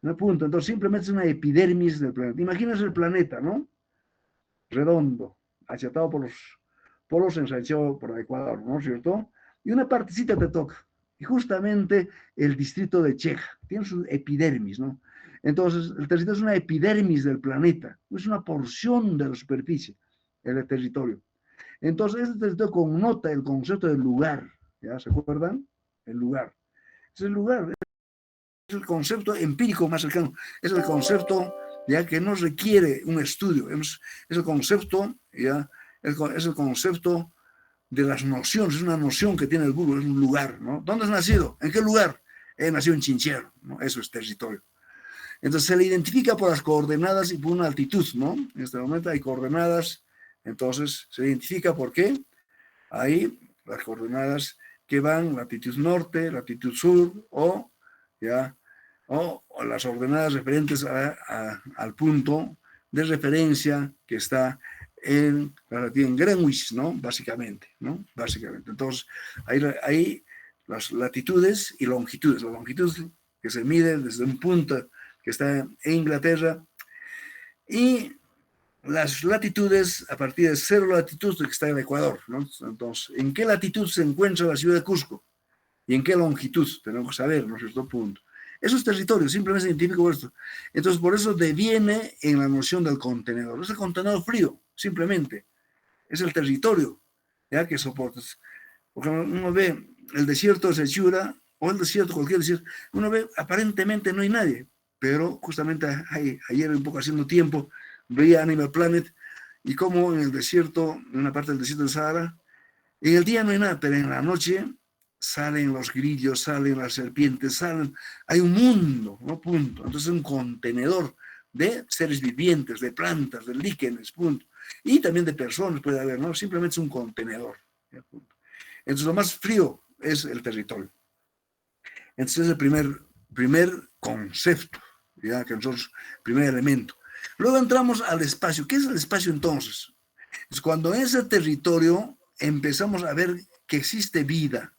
¿no? Punto. Entonces simplemente es una epidermis del planeta. Imagínense el planeta, ¿no? Redondo, achatado por los polos, ensanchado por el Ecuador, ¿no es cierto? Y una partecita te toca. Y justamente el distrito de Cheja tiene su epidermis, ¿no? Entonces, el territorio es una epidermis del planeta, es una porción de la superficie, el territorio. Entonces, este territorio connota el concepto del lugar, ¿ya se acuerdan? El lugar. Es el lugar, es el concepto empírico más cercano, es el concepto ya que no requiere un estudio, es el concepto, ya, es el concepto de las nociones, es una noción que tiene el Google, es un lugar, ¿no? ¿Dónde has nacido? ¿En qué lugar? He nacido en Chinchero, ¿no? Eso es territorio. Entonces se le identifica por las coordenadas y por una altitud, ¿no? En este momento hay coordenadas, entonces se identifica por qué. Ahí las coordenadas que van latitud norte, latitud sur, o las ordenadas referentes al punto de referencia que está en Greenwich, ¿no? Básicamente, ¿no? Básicamente. Entonces, hay las latitudes y longitudes. La longitud que se mide desde un punto que está en Inglaterra, y las latitudes a partir de 0 latitud que está en Ecuador, ¿no? Entonces, ¿en qué latitud se encuentra la ciudad de Cusco? ¿Y en qué longitud? Tenemos que saber, ¿no es cierto? Punto. Eso es territorio, simplemente se identifica por esto. Entonces, por eso deviene en la noción del contenedor. Es el contenedor frío, simplemente. Es el territorio, ¿ya? Que soportas. Porque uno ve el desierto de Sechura, o el desierto, cualquier desierto, uno ve aparentemente no hay nadie, pero justamente ayer, un poco haciendo tiempo, veía Animal Planet, y como en el desierto, en una parte del desierto de Sahara, en el día no hay nada, pero en la noche salen los grillos, salen las serpientes, hay un mundo, ¿no? Punto. Entonces es un contenedor de seres vivientes, de plantas, de líquenes, punto. Y también de personas puede haber, ¿no? Simplemente es un contenedor, ¿ya? Punto. Entonces lo más frío es el territorio. Entonces es el primer concepto, ¿ya? Que nosotros, primer elemento. Luego entramos al espacio. ¿Qué es el espacio entonces? Es cuando en ese territorio empezamos a ver que existe vida,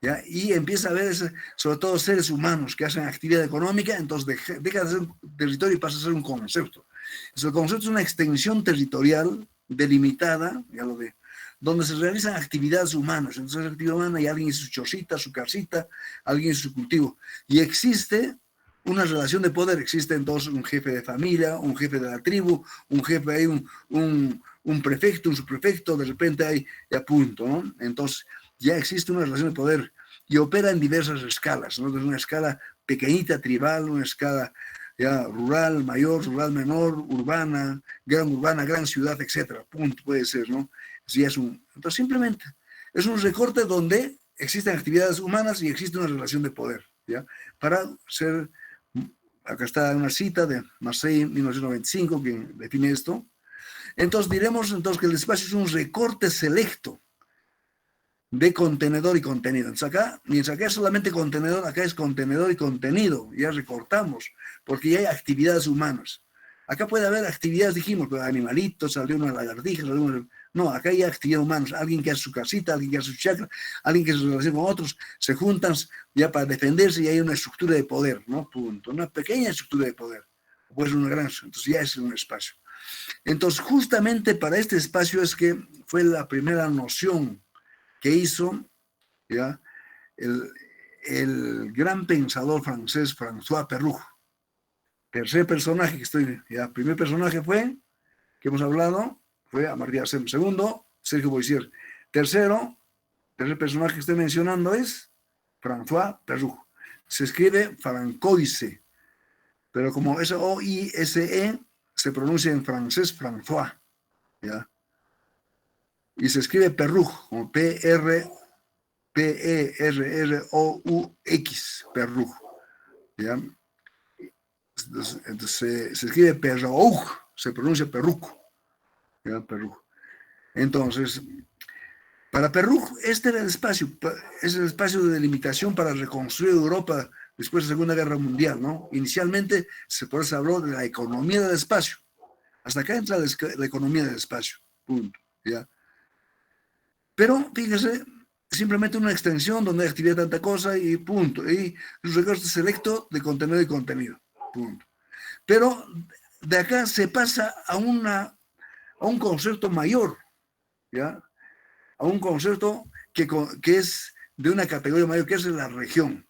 ¿ya? Y empieza a ver sobre todo seres humanos que hacen actividad económica, entonces deja de ser un territorio y pasa a ser un concepto. Entonces, el concepto es una extensión territorial delimitada, ya lo ve, donde se realizan actividades humanas. Entonces, en actividad humana hay alguien en su chocita, su casita, alguien en su cultivo. Y existe una relación de poder, existe entonces un jefe de familia, un jefe de la tribu, un jefe ahí, un prefecto, un subprefecto, de repente hay ya punto, ¿no? Entonces ya existe una relación de poder y opera en diversas escalas, ¿no? Desde una escala pequeñita, tribal, una escala ya rural, mayor, rural menor, urbana, gran ciudad, etcétera, punto, puede ser, ¿no? Sí, entonces simplemente es un recorte donde existen actividades humanas y existe una relación de poder, ¿ya? Para ser, acá está una cita de Marseille, 1995, que define esto. Entonces diremos entonces que el espacio es un recorte selecto de contenedor y contenido. Entonces acá, mientras acá es solamente contenedor, acá es contenedor y contenido, ya recortamos, porque ya hay actividades humanas. Acá puede haber actividades, dijimos, animalitos, salió una lagartija, no, acá hay actividades humanas, alguien que hace su casita, alguien que hace su chacra, alguien que se relaciona con otros, se juntan ya para defenderse y hay una estructura de poder, ¿no? Punto. Una pequeña estructura de poder, pues una gran, entonces ya es un espacio. Entonces, justamente para este espacio es que fue la primera noción que hizo ¿ya? El gran pensador francés François Perroux. Tercer personaje que estoy, ya, primer personaje fue, que hemos hablado, fue Amartya Sen. Segundo, Sergio Boissier. Tercer personaje que estoy mencionando es François Perroux. Se escribe Francoise, pero como es O-I-S-E, se pronuncia en francés François, ¿ya? Y se escribe Perroux, como P-R-R-O-U-X, Perroux, ¿ya? Entonces se escribe Perroux, se pronuncia Perruc, ¿ya? Perruc. Entonces, para Perroux, este era el espacio, es el espacio de delimitación para reconstruir Europa después de la Segunda Guerra Mundial, ¿no? Inicialmente por eso habló de la economía del espacio. Hasta acá entra la economía del espacio, punto, ¿ya? Pero, fíjese, simplemente una extensión donde hay actividad tanta cosa y punto. Y un recorte selecto de contenido y contenido, punto. Pero de acá se pasa a un concepto mayor, ¿ya? A un concepto que es de una categoría mayor, que es la región.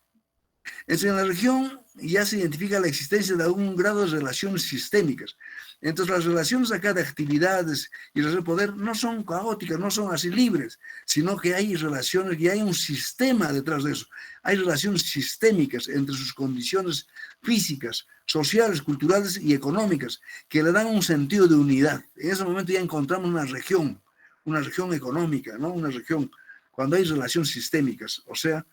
Entonces, en la región ya se identifica la existencia de algún grado de relaciones sistémicas. Entonces, las relaciones acá de actividades y de poder no son caóticas, no son así libres, sino que hay relaciones y hay un sistema detrás de eso. Hay relaciones sistémicas entre sus condiciones físicas, sociales, culturales y económicas, que le dan un sentido de unidad. En ese momento ya encontramos una región económica, ¿no? Una región, cuando hay relaciones sistémicas. O sea,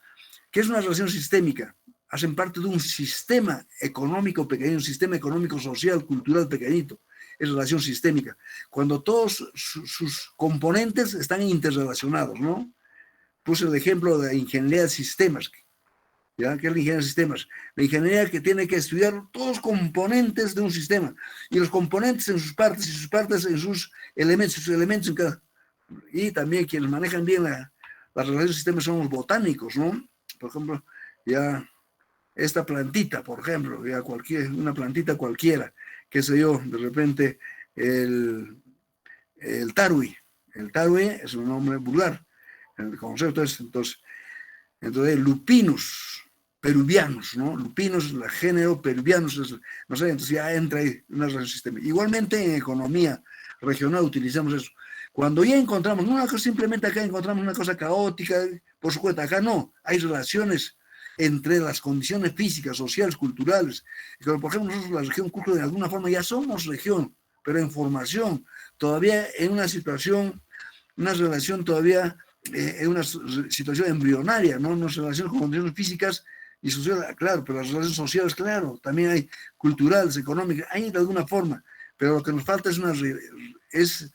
¿qué es una relación sistémica? Hacen parte de un sistema económico pequeño, un sistema económico, social, cultural pequeñito. Es relación sistémica. Cuando todos sus componentes están interrelacionados, ¿no? Puse el ejemplo de la ingeniería de sistemas. ¿Ya? ¿Qué es la ingeniería de sistemas? La ingeniería que tiene que estudiar todos los componentes de un sistema. Y los componentes en sus partes y sus partes en sus elementos en cada. Y también quienes manejan bien las relaciones de sistemas son los botánicos, ¿no? Por ejemplo, ya esta plantita, por ejemplo, ya una plantita cualquiera, qué sé yo, de repente el tarwi. El tarwi es un nombre vulgar. El concepto es entonces lupinus peruvianos, ¿no? Lupinus, el género peruvianos, no sé, entonces ya entra ahí una relación sistémica. Igualmente en economía regional utilizamos eso. Cuando ya encontramos, no simplemente acá encontramos una cosa caótica, por su cuenta, acá no, hay relaciones entre las condiciones físicas, sociales, culturales. Por ejemplo, nosotros la región Cusco de alguna forma ya somos región, pero en formación, todavía en una situación, una relación todavía, en una situación embrionaria, ¿no? Unas relaciones con condiciones físicas y sociales, claro, pero las relaciones sociales, claro, también hay culturales, económicas, hay de alguna forma, pero lo que nos falta es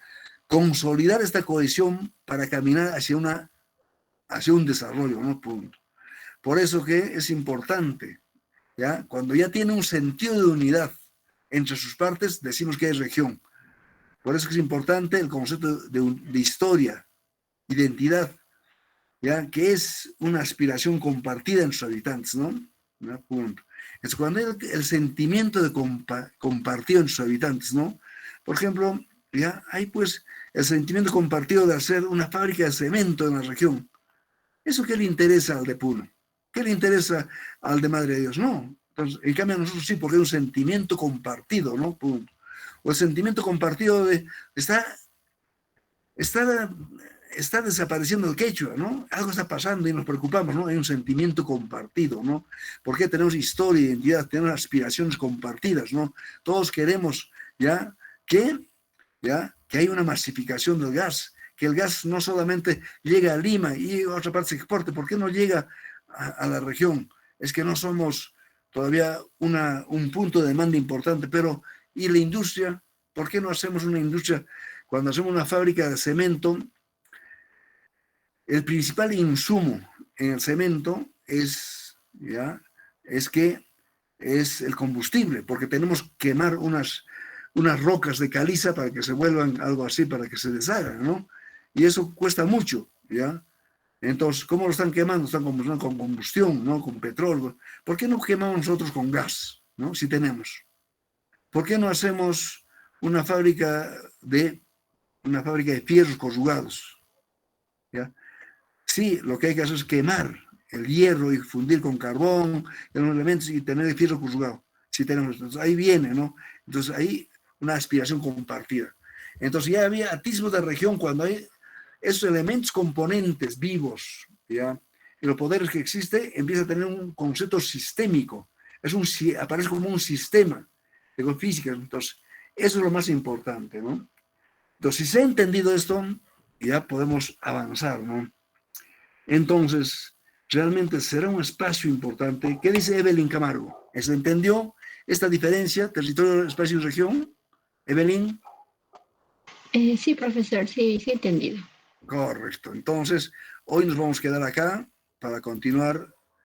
consolidar esta cohesión para caminar hacia un desarrollo, ¿no? Punto. Por eso que es importante, ¿ya? Cuando ya tiene un sentido de unidad entre sus partes, decimos que es región. Por eso que es importante el concepto de historia, identidad, ¿ya? Que es una aspiración compartida entre sus habitantes, ¿no? ¿Ya? Punto. Es cuando hay el sentimiento de compartido entre sus habitantes, ¿no? Por ejemplo, ya hay pues el sentimiento compartido de hacer una fábrica de cemento en la región. ¿Eso qué le interesa al de Puno? ¿Qué le interesa al de Madre de Dios? No. Entonces, en cambio a nosotros sí, porque hay un sentimiento compartido, ¿no? Punto. O el sentimiento compartido de está desapareciendo el quechua, ¿no? Algo está pasando y nos preocupamos, ¿no? Hay un sentimiento compartido, ¿no? Porque tenemos historia, identidad, tenemos aspiraciones compartidas, ¿no? Todos queremos, ¿ya? Que hay una masificación del gas, que el gas no solamente llega a Lima y a otra parte se exporte. ¿Por qué no llega a la región? Es que no somos todavía un punto de demanda importante, pero ¿y la industria? ¿Por qué no hacemos una industria? Cuando hacemos una fábrica de cemento, el principal insumo en el cemento es el combustible, porque tenemos que quemar unas rocas de caliza para que se vuelvan algo así, para que se deshagan, ¿no? Y eso cuesta mucho, ¿ya? Entonces, ¿cómo lo están quemando? Están combustión con combustión, ¿no? Con petróleo. ¿Por qué no quemamos nosotros con gas, ¿no? Si tenemos. ¿Por qué no hacemos una fábrica de fierros corrugados? ¿Ya? Sí, lo que hay que hacer es quemar el hierro y fundir con carbón, los elementos y tener el fierro conjugado. Si tenemos, entonces ahí viene, ¿no? Entonces ahí una aspiración compartida. Entonces ya había atisbo de región cuando hay esos elementos componentes vivos, ¿ya? Y los poderes que existe empieza a tener un concepto sistémico. Aparece como un sistema de física. Entonces, eso es lo más importante, ¿no? Entonces, si se ha entendido esto, ya podemos avanzar, ¿no? Entonces, realmente será un espacio importante. ¿Qué dice Evelyn Camargo? ¿Se entendió esta diferencia, territorio, espacio y región? Evelyn. Sí, profesor, sí, sí he entendido. Correcto. Entonces, hoy nos vamos a quedar acá para continuar